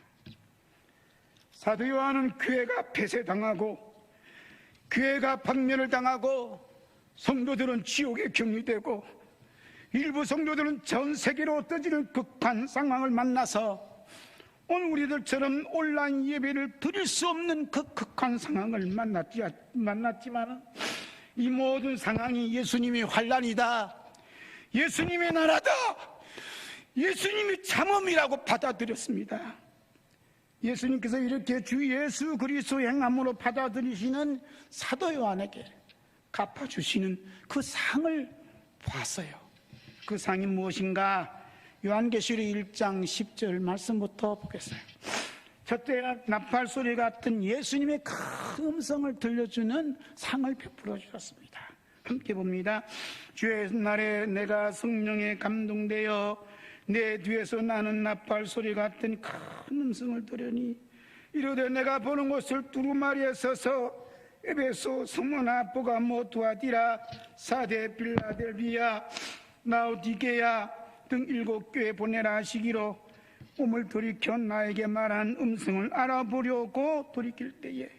사도 요한은 교회가 폐쇄당하고 교회가 박멸을 당하고 성도들은 지옥에 격리되고 일부 성도들은 전 세계로 떠지는 극한 상황을 만나서 오늘 우리들처럼 온라인 예배를 드릴 수 없는 그 극한 상황을 만났지만 이 모든 상황이 예수님의 환란이다, 예수님의 나라다, 예수님이 참음이라고 받아들였습니다. 예수님께서 이렇게 주 예수 그리스도 행함으로 받아들이시는 사도 요한에게 갚아주시는 그 상을 보았어요. 그 상이 무엇인가? 요한계시록 1장 10절 말씀부터 보겠어요. 저때 나팔 소리 같은 예수님의 큰 음성을 들려주는 상을 베풀어 주셨습니다. 함께 봅니다. 주의 날에 내가 성령에 감동되어 내 뒤에서 나는 나팔 소리 같은 큰 음성을 들으니 이르되 내가 보는 곳을 두루마리에 서서 에베소, 스무나, 보가모, 두아디라, 사데, 빌라델비아, 라오디게야 등 7교회 보내라 하시기로 몸을 돌이켜 나에게 말한 음성을 알아보려고 돌이킬 때에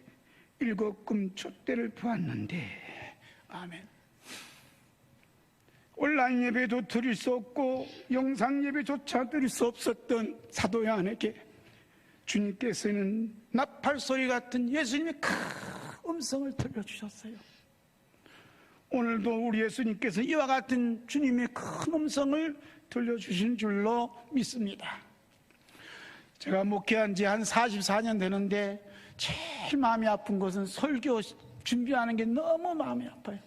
7금 촛대를 보았는데, 아멘. 온라인 예배도 드릴 수 없고 영상 예배조차 드릴 수 없었던 사도 요한에게 주님께서는 나팔 소리 같은 예수님의 큰 음성을 들려주셨어요. 오늘도 우리 예수님께서 이와 같은 주님의 큰 음성을 들려주신 줄로 믿습니다. 제가 목회한 지 한 44년 되는데 제일 마음이 아픈 것은 설교 준비하는 게 너무 마음이 아파요.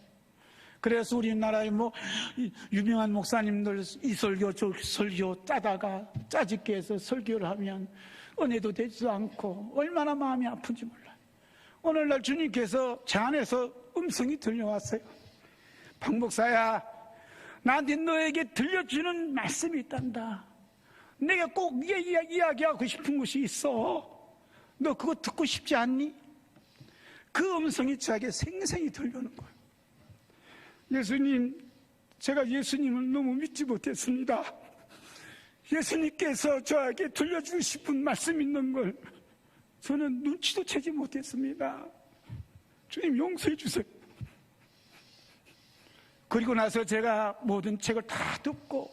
그래서 우리나라에 유명한 목사님들 이 설교 저 설교 짜다가 짜집게 해서 설교를 하면 은혜도 되지도 않고 얼마나 마음이 아픈지 몰라요. 오늘날 주님께서 제 안에서 음성이 들려왔어요. 박 목사야, 나한테 너에게 들려주는 말씀이 있단다. 내가 꼭 이야기하고 싶은 것이 있어. 너 그거 듣고 싶지 않니? 그 음성이 저에게 생생히 들려오는 거예요. 예수님, 제가 예수님을 너무 믿지 못했습니다. 예수님께서 저에게 들려주고 싶은 말씀 있는 걸 저는 눈치도 채지 못했습니다. 주님 용서해 주세요. 그리고 나서 제가 모든 책을 다 듣고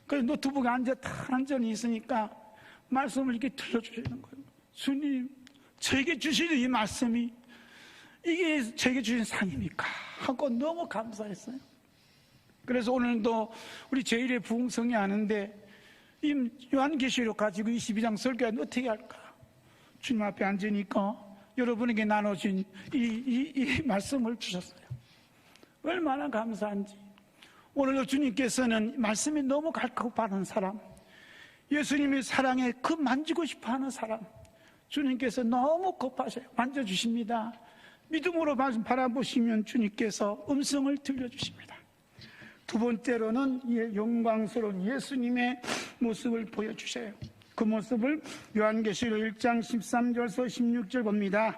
그래서 노트북에 완전히 있으니까 말씀을 이렇게 들려주시는 거예요. 주님, 저에게 주시는 이 말씀이 이게 저에게 주신 상입니까? 하고 너무 감사했어요. 그래서 오늘도 우리 제1회 부흥성이 하는데 이 요한계시록 가지고 22장 설교는 어떻게 할까? 주님 앞에 앉으니까 여러분에게 나눠진 이 말씀을 주셨어요. 얼마나 감사한지. 오늘도 주님께서는 말씀이 너무 갈급하는 사람, 예수님의 사랑에 그 만지고 싶어하는 사람, 주님께서 너무 급하셔요. 만져주십니다. 믿음으로 바라보시면 주님께서 음성을 들려주십니다. 두 번째로는 영광스러운 예수님의 모습을 보여주셔요. 그 모습을 요한계시록 1장 13절에서 16절 봅니다.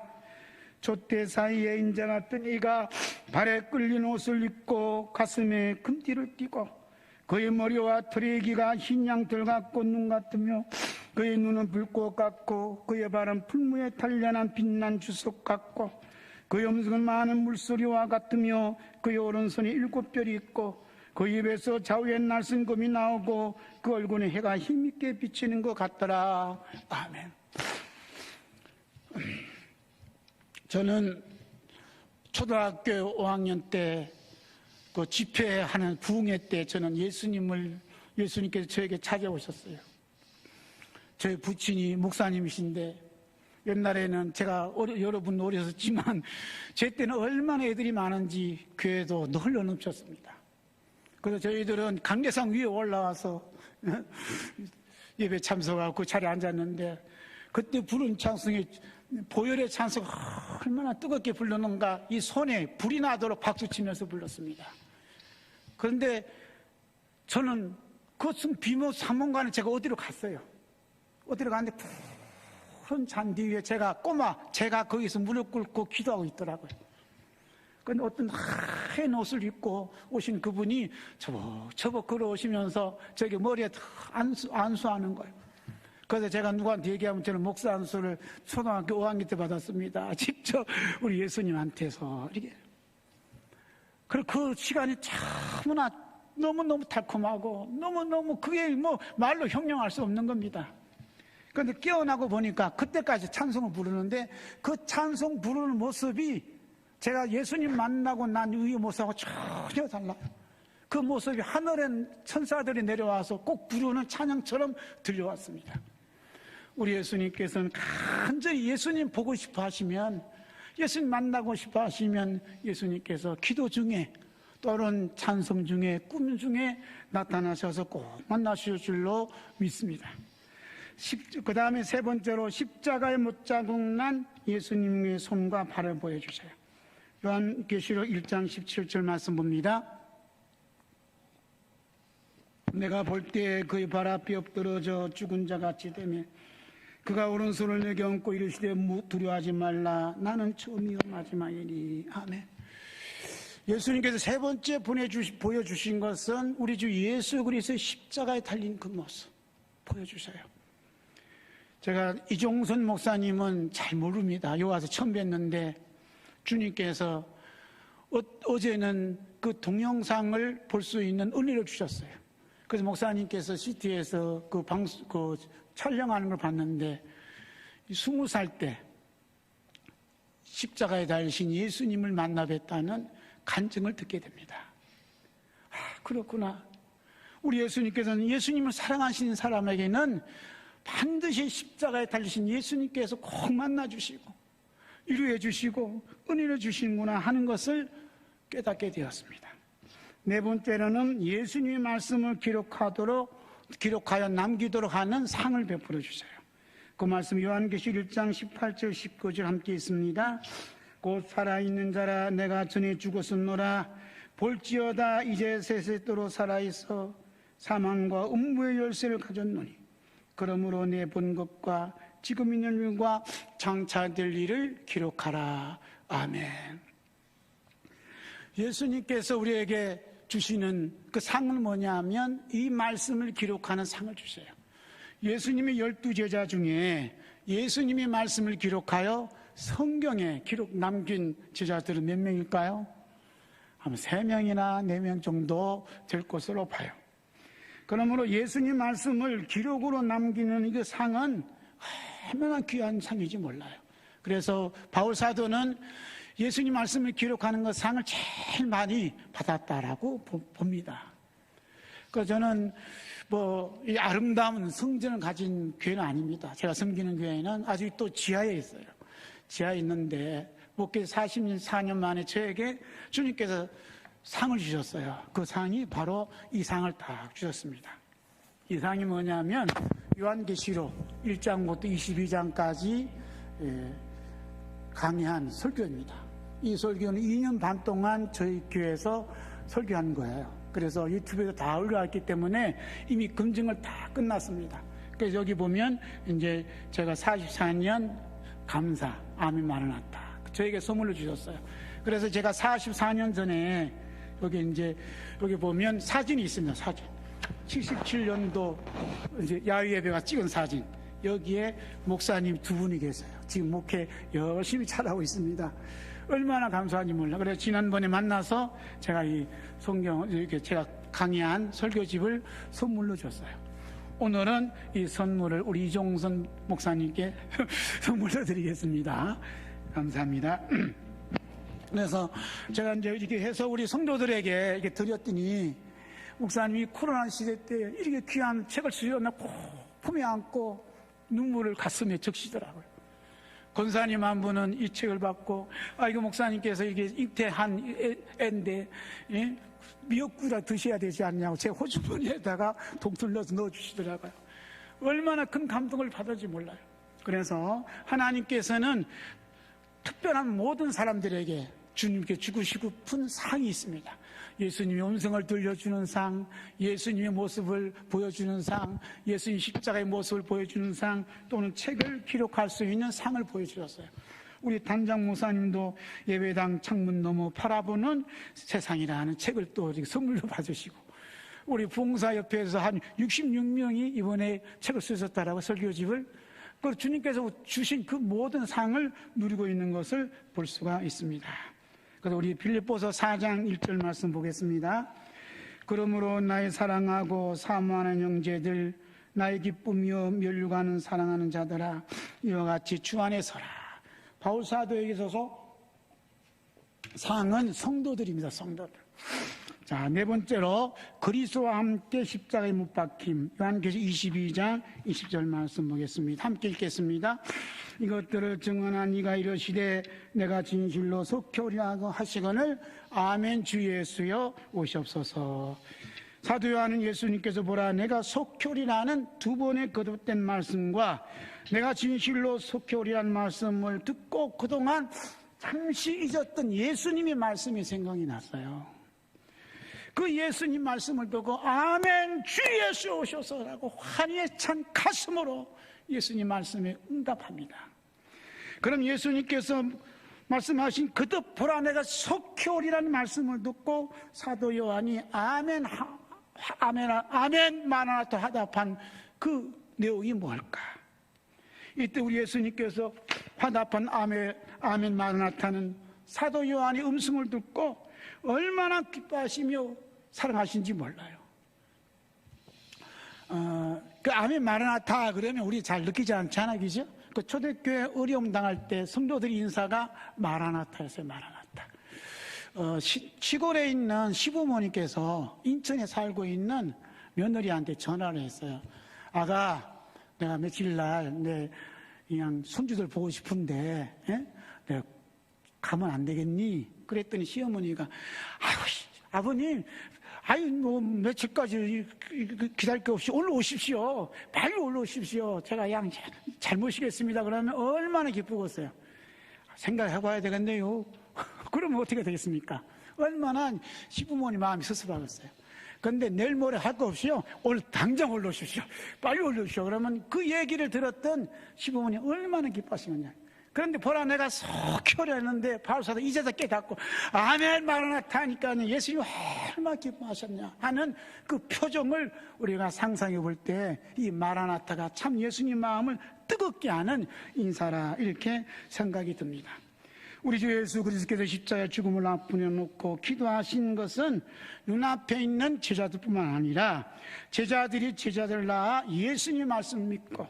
촛대 사이에 인자 같은 이가 발에 끌린 옷을 입고 가슴에 금띠를 띠고 그의 머리와 털의 기가 흰 양털 같고 눈 같으며 그의 눈은 불꽃 같고 그의 발은 풀무에 탄련한 빛난 주석 같고 그의 음성은 많은 물소리와 같으며 그의 오른손에 7별이 있고 그 입에서 좌우에 날씬금이 나오고 그 얼굴에 해가 힘있게 비치는 것 같더라. 아멘. 저는 초등학교 5학년 때 그 집회하는 부흥회 때 저는 예수님께서 저에게 찾아오셨어요. 저희 부친이 목사님이신데 옛날에는 제가 여러분 어렸었지만 제 때는 얼마나 애들이 많은지 교회도 널려 넘쳤습니다. 그래서 저희들은 강계상 위에 올라와서 예배 참석하고 그 자리에 앉았는데 그때 부른 찬송이 보혈의 찬송 얼마나 뜨겁게 불렀는가 이 손에 불이 나도록 박수치면서 불렀습니다. 그런데 저는 그것은 비모 삼원간에 제가 어디로 갔어요. 어디로 갔는데 푸른 잔디 위에 제가 거기서 무릎 꿇고 기도하고 있더라고요. 그런데 어떤 하얀 옷을 입고 오신 그분이 저벅 걸어오시면서 저기 머리에 안수하는 거예요. 그래서 제가 누구한테 얘기하면 저는 목사 안수를 초등학교 5학년 때 받았습니다. 직접 우리 예수님한테서 이렇게. 그리고 그 시간이 참나 너무너무 달콤하고 너무너무 그게 말로 형용할 수 없는 겁니다. 그런데 깨어나고 보니까 그때까지 찬송을 부르는데 그 찬송 부르는 모습이 제가 예수님 만나고 난 이후의 모습하고 전혀 달라요. 그 모습이 하늘엔 천사들이 내려와서 꼭 부르는 찬양처럼 들려왔습니다. 우리 예수님께서는 간절히 예수님 보고 싶어 하시면, 예수님 만나고 싶어 하시면 예수님께서 기도 중에 또는 찬송 중에 꿈 중에 나타나셔서 꼭 만나실 줄로 믿습니다. 그 다음에 세 번째로 십자가에 못자국 난 예수님의 손과 발을 보여주세요. 요한계시록 1장 17절 말씀 봅니다. 내가 볼 때 그의 발 앞이 엎드러져 죽은 자 같이 되며 그가 오른손을 내게 얹고 이르시되 두려워하지 말라 나는 처음이요 마지막이니. 아멘. 예수님께서 세 번째 보여주신 것은 우리 주 예수 그리스도의 십자가에 달린 그 모습 보여주세요. 제가 이종선 목사님은 잘 모릅니다. 요 와서 처음 뵀는데 주님께서 어제는 그 동영상을 볼 수 있는 은혜를 주셨어요. 그래서 목사님께서 CT에서 그 촬영하는 걸 봤는데 20살 때 십자가에 달리신 예수님을 만나 뵀다는 간증을 듣게 됩니다. 그렇구나. 우리 예수님께서는 예수님을 사랑하시는 사람에게는 반드시 십자가에 달리신 예수님께서 꼭 만나주시고 위로해 주시고 은혜를 주시는구나 하는 것을 깨닫게 되었습니다. 네 번째로는 예수님의 말씀을 기록하여 남기도록 하는 상을 베풀어 주세요. 그 말씀 요한계시록 1장 18절 19절 함께 있습니다. 곧 살아있는 자라 내가 전에 죽었었노라. 볼지어다 이제 세세토록 살아있어 사망과 음부의 열쇠를 가졌노니 그러므로 내 본 것과 지금 있는 일과 장차될 일을 기록하라. 아멘. 예수님께서 우리에게 주시는 그 상은 뭐냐면 이 말씀을 기록하는 상을 주세요. 예수님의 12제자 중에 예수님의 말씀을 기록하여 성경에 기록 남긴 제자들은 몇 명일까요? 아마 3명이나 4명 정도 될 것으로 봐요. 그러므로 예수님 말씀을 기록으로 남기는 이 상은 얼마나 귀한 상인지 몰라요. 그래서 바울 사도는 예수님 말씀을 기록하는 그 상을 제일 많이 받았다라고 봅니다. 그래서 저는 이 아름다운 성전을 가진 교회는 아닙니다. 제가 섬기는 교회는 아직도 지하에 있어요. 지하에 있는데 목회 44년 만에 저에게 주님께서 상을 주셨어요. 그 상이 바로 이 상을 딱 주셨습니다. 이 상이 뭐냐면 요한계시록 1장부터 22장까지 강의한 설교입니다. 이 설교는 2년 반 동안 저희 교회에서 설교한 거예요. 그래서 유튜브에서 다 올라왔기 때문에 이미 검증을 다 끝났습니다. 그래서 여기 보면 이제 제가 44년 감사 아멘 마라나타 저에게 선물로 주셨어요. 그래서 제가 44년 전에 여기 보면 사진이 있습니다. 사진 77년도 이제 야유예배가 찍은 사진. 여기에 목사님 2분이 계세요. 지금 목회 열심히 잘하고 있습니다. 얼마나 감사한지 몰라. 그래서 지난번에 만나서 제가 이 성경 이렇게 제가 강의한 설교집을 선물로 줬어요. 오늘은 이 선물을 우리 이종선 목사님께 선물로 드리겠습니다. 감사합니다. 그래서 제가 이제 이렇게 해서 우리 성도들에게 이렇게 드렸더니 목사님이 코로나 시대 때 이렇게 귀한 책을 주셨나 꼭 품에 안고 눈물을 가슴에 적시더라고요. 권사님 한 분은 이 책을 받고 이거 목사님께서 이게 잉태한 애인데 미역국이라 드셔야 되지 않냐고 제 호주머니에다가 봉투를 넣어서 넣어주시더라고요. 얼마나 큰 감동을 받을지 몰라요. 그래서 하나님께서는 특별한 모든 사람들에게 주님께 주고 싶은 상이 있습니다. 예수님의 음성을 들려주는 상, 예수님의 모습을 보여주는 상, 예수님 십자가의 모습을 보여주는 상, 또는 책을 기록할 수 있는 상을 보여주셨어요. 우리 단장 목사님도 예배당 창문 너머 바라보는 세상이라는 책을 또 선물로 받으시고, 우리 봉사협회에서 한 66명이 이번에 책을 쓰셨다라고 설교집을, 그 주님께서 주신 그 모든 상을 누리고 있는 것을 볼 수가 있습니다. 그래서 우리 빌립보서 4장 1절 말씀 보겠습니다. 그러므로 나의 사랑하고 사모하는 형제들, 나의 기쁨이요 멸류관은 사랑하는 자들아, 이와 같이 주 안에 서라. 바울 사도에게 있어서 상은 성도들입니다. 성도들. 자, 네 번째로 그리스도와 함께 십자가에 못 박힘. 요한계시록 22장 20절 말씀 보겠습니다. 함께 읽겠습니다. 이것들을 증언한 이가 이르시되 내가 진실로 속히 오리라고 하시거늘 아멘. 주 예수여 오시옵소서. 사도 요한은 예수님께서 보라 내가 속히 오리라는 두 번의 거듭된 말씀과 내가 진실로 속히 오리라는 말씀을 듣고 그동안 잠시 잊었던 예수님의 말씀이 생각이 났어요. 그 예수님 말씀을 듣고 아멘 주 예수 오셔서라고 환희에 찬 가슴으로 예수님 말씀에 응답합니다. 그럼 예수님께서 말씀하신 그듭 보라 내가 속히 오리라는 말씀을 듣고 사도 요한이 아멘 마라나타 화답한 그 내용이 뭘까? 이때 우리 예수님께서 화답한 아멘 마라나타는 사도 요한의 음성을 듣고 얼마나 기뻐하시며 사랑하신지 몰라요. 그 아멘 마라나타 그러면 우리 잘 느끼지 않잖아요, 그죠? 그 초대교회 어려움 당할 때 성도들의 인사가 마라나타였어요, 마라나타. 시골에 있는 시부모님께서 인천에 살고 있는 며느리한테 전화를 했어요. 아가, 내가 며칠날 내 그냥 손주들 보고 싶은데, 내가 가면 안 되겠니? 그랬더니 시어머니가, 아버님, 뭐 며칠까지 기다릴 게 없이 올라오십시오. 빨리 올라오십시오. 제가 그냥 잘 모시겠습니다. 그러면 얼마나 기쁘겠어요. 생각해봐야 되겠네요. 그러면 어떻게 되겠습니까? 얼마나 시부모님 마음이 섭섭하겠어요. 그런데 내일 모레 할 거 없이요. 오늘 당장 올라오십시오. 빨리 올라오십시오. 그러면 그 얘기를 들었던 시부모님 얼마나 기뻐하시겠냐. 그런데 보라 내가 속히 오려 했는데 바울사도 이제서 깨닫고 아멘 마라나타 하니까 예수님이 얼마나 기뻐하셨냐 하는 그 표정을 우리가 상상해 볼 때 이 마라나타가 참 예수님 마음을 뜨겁게 하는 인사라 이렇게 생각이 듭니다. 우리 주 예수 그리스도께서 십자가에 죽음을 앞분해 놓고 기도하신 것은 눈앞에 있는 제자들뿐만 아니라 제자들이 제자들 낳아 예수님 말씀 믿고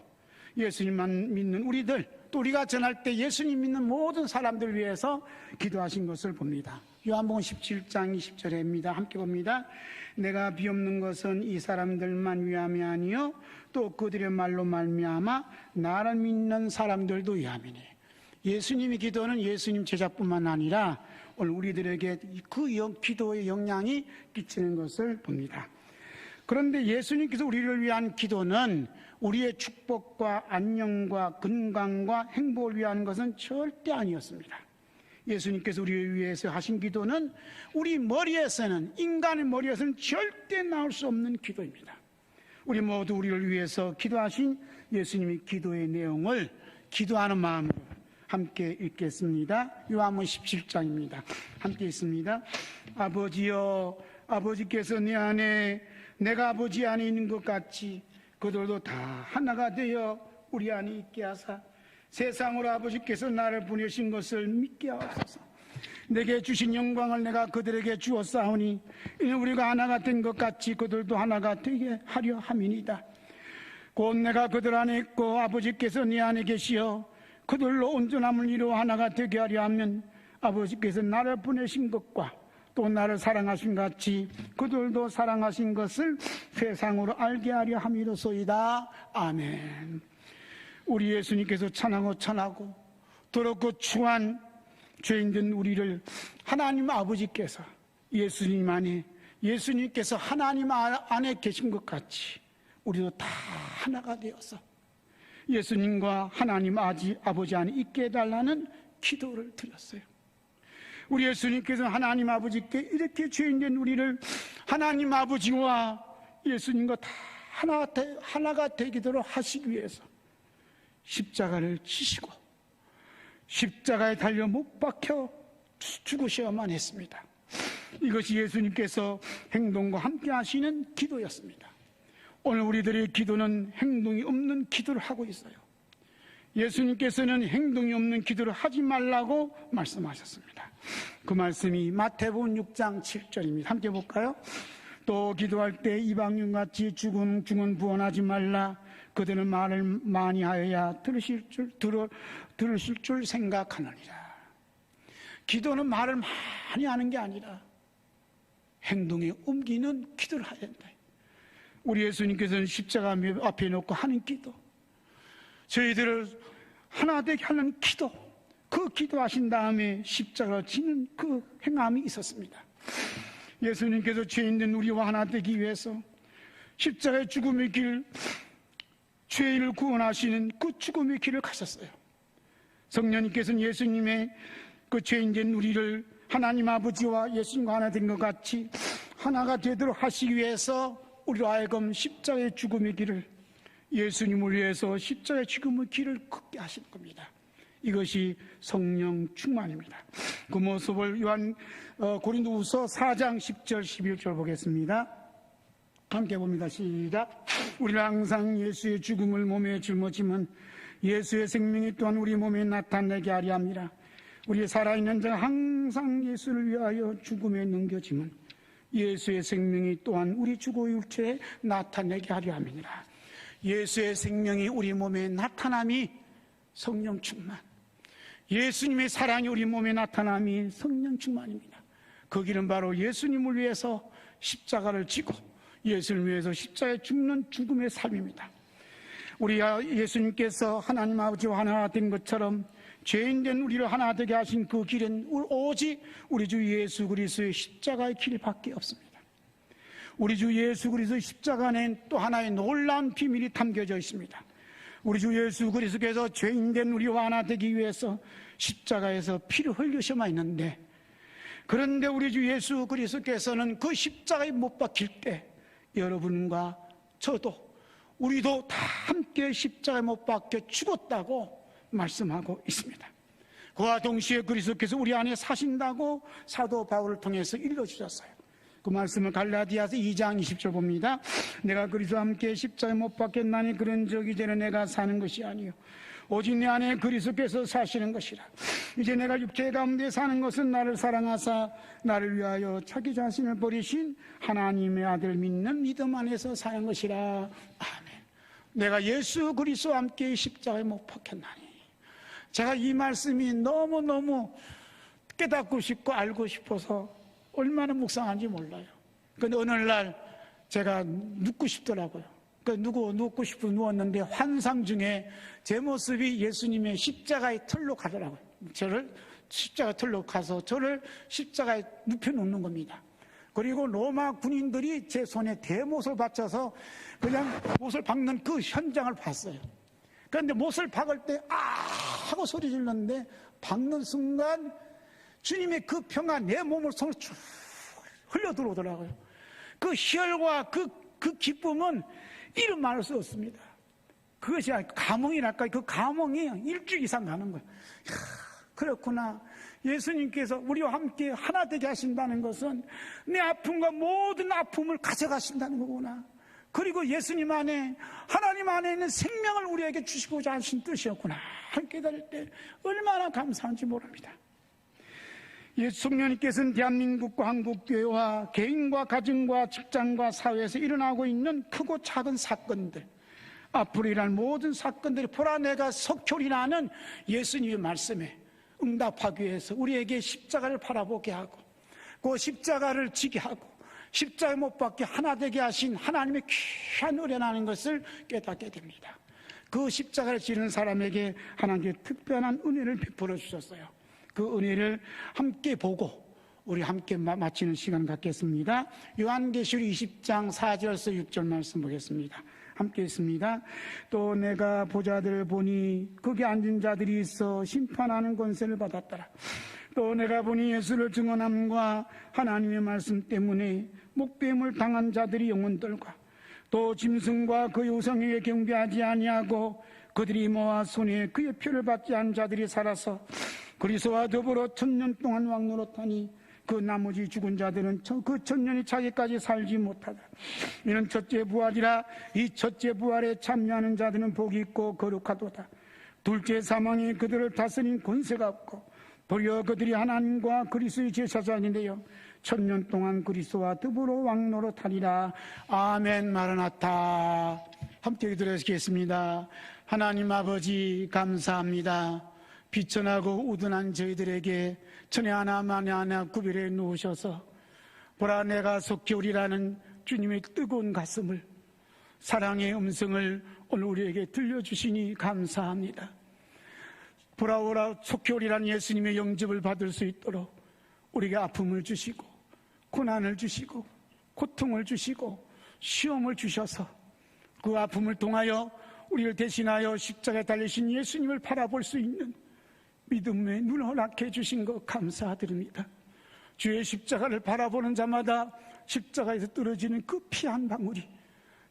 예수님만 믿는 우리들 또 우리가 전할 때 예수님 믿는 모든 사람들 위해서 기도하신 것을 봅니다. 요한복음 17장 20절입니다. 함께 봅니다. 내가 비옵는 것은 이 사람들만 위함이 아니요 또 그들의 말로 말미암아 나를 믿는 사람들도 위함이니. 예수님의 기도는 예수님 제자뿐만 아니라 오늘 우리들에게 그 기도의 영향이 끼치는 것을 봅니다. 그런데 예수님께서 우리를 위한 기도는 우리의 축복과 안녕과 건강과 행복을 위한 것은 절대 아니었습니다. 예수님께서 우리를 위해서 하신 기도는 우리 머리에서는 인간의 머리에서는 절대 나올 수 없는 기도입니다. 우리 모두 우리를 위해서 기도하신 예수님의 기도의 내용을 기도하는 마음으로 함께 읽겠습니다. 요한복음 17장입니다. 함께 읽습니다. 아버지여 아버지께서 내 안에 내가 아버지 안에 있는 것 같이 그들도 다 하나가 되어 우리 안에 있게 하사 세상으로 아버지께서 나를 보내신 것을 믿게 하옵소서. 내게 주신 영광을 내가 그들에게 주었사오니 이는 우리가 하나가 된 것 같이 그들도 하나가 되게 하려 함이니이다. 곧 내가 그들 안에 있고 아버지께서 네 안에 계시어 그들로 온전함을 이루어 하나가 되게 하려 하면 아버지께서 나를 보내신 것과 또 나를 사랑하신 같이 그들도 사랑하신 것을 세상으로 알게 하려 함이로소이다. 아멘. 우리 예수님께서 천하고 더럽고 추한 죄인된 우리를 하나님 아버지께서 예수님 안에 예수님께서 하나님 안에 계신 것 같이 우리도 다 하나가 되어서 예수님과 하나님 아버지 안에 있게 해달라는 기도를 드렸어요. 우리 예수님께서 하나님 아버지께 이렇게 죄인된 우리를 하나님 아버지와 예수님과 다 하나가 되기도록 하시기 위해서 십자가를 지시고 십자가에 달려 못 박혀 죽으셔야만 했습니다. 이것이 예수님께서 행동과 함께 하시는 기도였습니다. 오늘 우리들의 기도는 행동이 없는 기도를 하고 있어요. 예수님께서는 행동이 없는 기도를 하지 말라고 말씀하셨습니다. 그 말씀이 마태복음 6장 7절입니다. 함께 볼까요? 또 기도할 때 이방인같이 죽은 부언하지 말라. 그들은 말을 많이 하여야 들으실 줄 생각하느니라. 기도는 말을 많이 하는 게 아니라 행동에 옮기는 기도를 해야 된다. 우리 예수님께서는 십자가 앞에 놓고 하는 기도, 저희들을 하나 되게 하는 기도, 그 기도하신 다음에 십자가를 지는 그 행함이 있었습니다. 예수님께서 죄인된 우리와 하나 되기 위해서 십자가의 죽음의 길, 죄인을 구원하시는 그 죽음의 길을 가셨어요. 성령님께서는 예수님의 그 죄인된 우리를 하나님 아버지와 예수님과 하나 된 것 같이 하나가 되도록 하시기 위해서 우리로 하여금 십자가의 죽음의 길을, 예수님을 위해서 십자가의 죽음의 길을 걷게 하신 겁니다. 이것이 성령 충만입니다. 그 모습을 고린도후서 4장 10절 11절 보겠습니다. 함께 봅니다. 시작. 우리는 항상 예수의 죽음을 몸에 짊어지면 예수의 생명이 또한 우리 몸에 나타내게 하려 합니다. 우리 살아있는 자 항상 예수를 위하여 죽음에 넘겨지면 예수의 생명이 또한 우리 죽어 육체에 나타내게 하려 합니다. 예수의 생명이 우리 몸에 나타남이 성령 충만, 예수님의 사랑이 우리 몸에 나타남이 성령 충만입니다. 그 길은 바로 예수님을 위해서 십자가를 지고 예수를 위해서 십자가에 죽는 죽음의 삶입니다. 우리 예수님께서 하나님 아버지와 하나 된 것처럼 죄인된 우리를 하나 되게 하신 그 길은 오직 우리 주 예수 그리스도의 십자가의 길밖에 없습니다. 우리 주 예수 그리스도의 십자가 안에 또 하나의 놀라운 비밀이 담겨져 있습니다. 우리 주 예수 그리스도께서 죄인된 우리와 하나 되기 위해서 십자가에서 피를 흘리셔만 있는데, 그런데 우리 주 예수 그리스도께서는 그 십자가에 못 박힐 때 여러분과 저도 우리도 다 함께 십자가에 못 박혀 죽었다고 말씀하고 있습니다. 그와 동시에 그리스도께서 우리 안에 사신다고 사도 바울을 통해서 읽어주셨어요. 그 말씀을 갈라디아서 2장 20절 봅니다. 내가 그리스도와 함께 십자가에 못 박혔나니 그런 적 이제는 내가 사는 것이 아니요 오직 내 안에 그리스도께서 사시는 것이라. 이제 내가 육체 가운데 사는 것은 나를 사랑하사 나를 위하여 자기 자신을 버리신 하나님의 아들 믿는 믿음 안에서 사는 것이라. 아멘. 내가 예수 그리스도와 함께 십자가에 못 박혔나니. 제가 이 말씀이 너무너무 깨닫고 싶고 알고 싶어서 얼마나 묵상한지 몰라요. 근데 어느 날 제가 눕고 싶더라고요. 눕고 싶어 누웠는데 환상 중에 제 모습이 예수님의 십자가의 틀로 가더라고요. 저를 십자가 틀로 가서 저를 십자가에 눕혀 놓는 겁니다. 그리고 로마 군인들이 제 손에 대못을 받쳐서 그냥 못을 박는 그 현장을 봤어요. 그런데 못을 박을 때 하고 소리 질렀는데 박는 순간 주님의 그 평화 내 몸을 손을 쭉 흘려 들어오더라고요. 그 희열과 그 기쁨은 이름 말할 수 없습니다. 그것이 감흥이랄까, 그 감흥이 일주일 이상 가는 거예요. 그렇구나. 예수님께서 우리와 함께 하나 되게 하신다는 것은 내 아픔과 모든 아픔을 가져가신다는 거구나. 그리고 예수님 안에, 하나님 안에 있는 생명을 우리에게 주시고자 하신 뜻이었구나. 깨달을 때 얼마나 감사한지 모릅니다. 예수 성령님께서는 대한민국과 한국교회와 개인과 가정과 직장과 사회에서 일어나고 있는 크고 작은 사건들, 앞으로 일어날 모든 사건들이 보라 내가 석혈이 나는 예수님의 말씀에 응답하기 위해서 우리에게 십자가를 바라보게 하고 그 십자가를 지게 하고 십자가에 못 박게 하나 되게 하신 하나님의 귀한 은혜라는 것을 깨닫게 됩니다. 그 십자가를 지는 사람에게 하나님께 특별한 은혜를 베풀어 주셨어요. 그 은혜를 함께 보고 우리 함께 마치는 시간 갖겠습니다. 요한계시록 20장 4절에서 6절 말씀 보겠습니다. 함께 있습니다. 또 내가 보좌들을 보니 거기 앉은 자들이 있어 심판하는 권세를 받았더라. 또 내가 보니 예수를 증언함과 하나님의 말씀 때문에 목배임을 당한 자들이 영혼들과 또 짐승과 그 요성에게 경배하지 아니하고 그들이 모아 손에 그의 표를 받지 않은 자들이 살아서 그리스도와 더불어 1000년 동안 왕노릇하니 그 나머지 죽은 자들은 그 1000년이 차기까지 살지 못하다. 이는 첫째 부활이라. 이 첫째 부활에 참여하는 자들은 복이 있고 거룩하도다. 둘째 사망이 그들을 다스린 권세가 없고 도리어 그들이 하나님과 그리스도의 제사장이 되어 1000년 동안 그리스도와 더불어 왕노릇하리라. 아멘. 마라나타. 함께 기도하시겠습니다. 하나님 아버지 감사합니다. 비천하고 우둔한 저희들에게 천에 하나 만에 하나 구별해 놓으셔서 보라 내가 속히 오리라는 주님의 뜨거운 가슴을, 사랑의 음성을 오늘 우리에게 들려주시니 감사합니다. 보라 오라 속히 오리라는 예수님의 영접을 받을 수 있도록 우리에게 아픔을 주시고 고난을 주시고 고통을 주시고 시험을 주셔서 그 아픔을 통하여 우리를 대신하여 십자가에 달리신 예수님을 바라볼 수 있는 믿음의 눈을 허락해 주신 것 감사드립니다. 주의 십자가를 바라보는 자마다 십자가에서 떨어지는 그 피 한 방울이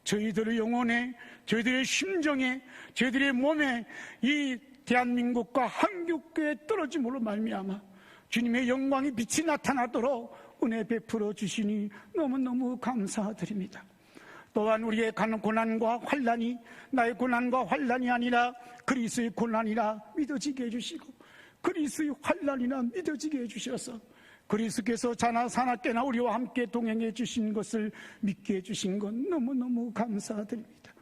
저희들의 영혼에, 저희들의 심정에, 저희들의 몸에 이 대한민국과 한국교회에 떨어짐으로 말미암아 주님의 영광이 빛이 나타나도록 은혜 베풀어 주시니 너무너무 감사드립니다. 또한 우리의 가는 고난과 환난이 나의 고난과 환난이 아니라 그리스도의 고난이라 믿어지게 해주시고 그리스도의 환난이라 믿어지게 해주셔서 그리스도께서 자나 사나깨나 우리와 함께 동행해 주신 것을 믿게 해주신 것 너무너무 감사드립니다.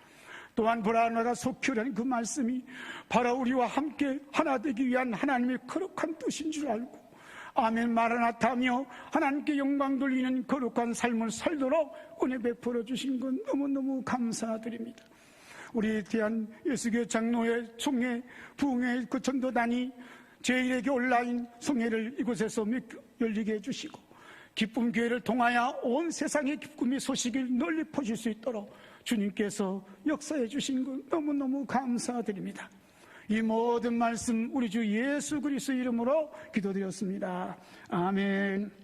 또한 보라 내가 속히 오라는 그 말씀이 바로 우리와 함께 하나 되기 위한 하나님의 거룩한 뜻인 줄 알고 아멘 마라나타며 하나님께 영광 돌리는 거룩한 삶을 살도록 은혜 베풀어 주신 것 너무너무 감사드립니다. 우리 대한 예수교회 장로회 총회 부흥회 그 전도단이 제1회 온라인 송회를 이곳에서 열리게 해주시고 기쁨 교회를 통하여 온 세상의 기쁨의 소식을 널리 퍼질 수 있도록 주님께서 역사해 주신 것 너무너무 감사드립니다. 이 모든 말씀 우리 주 예수 그리스도 이름으로 기도드렸습니다. 아멘.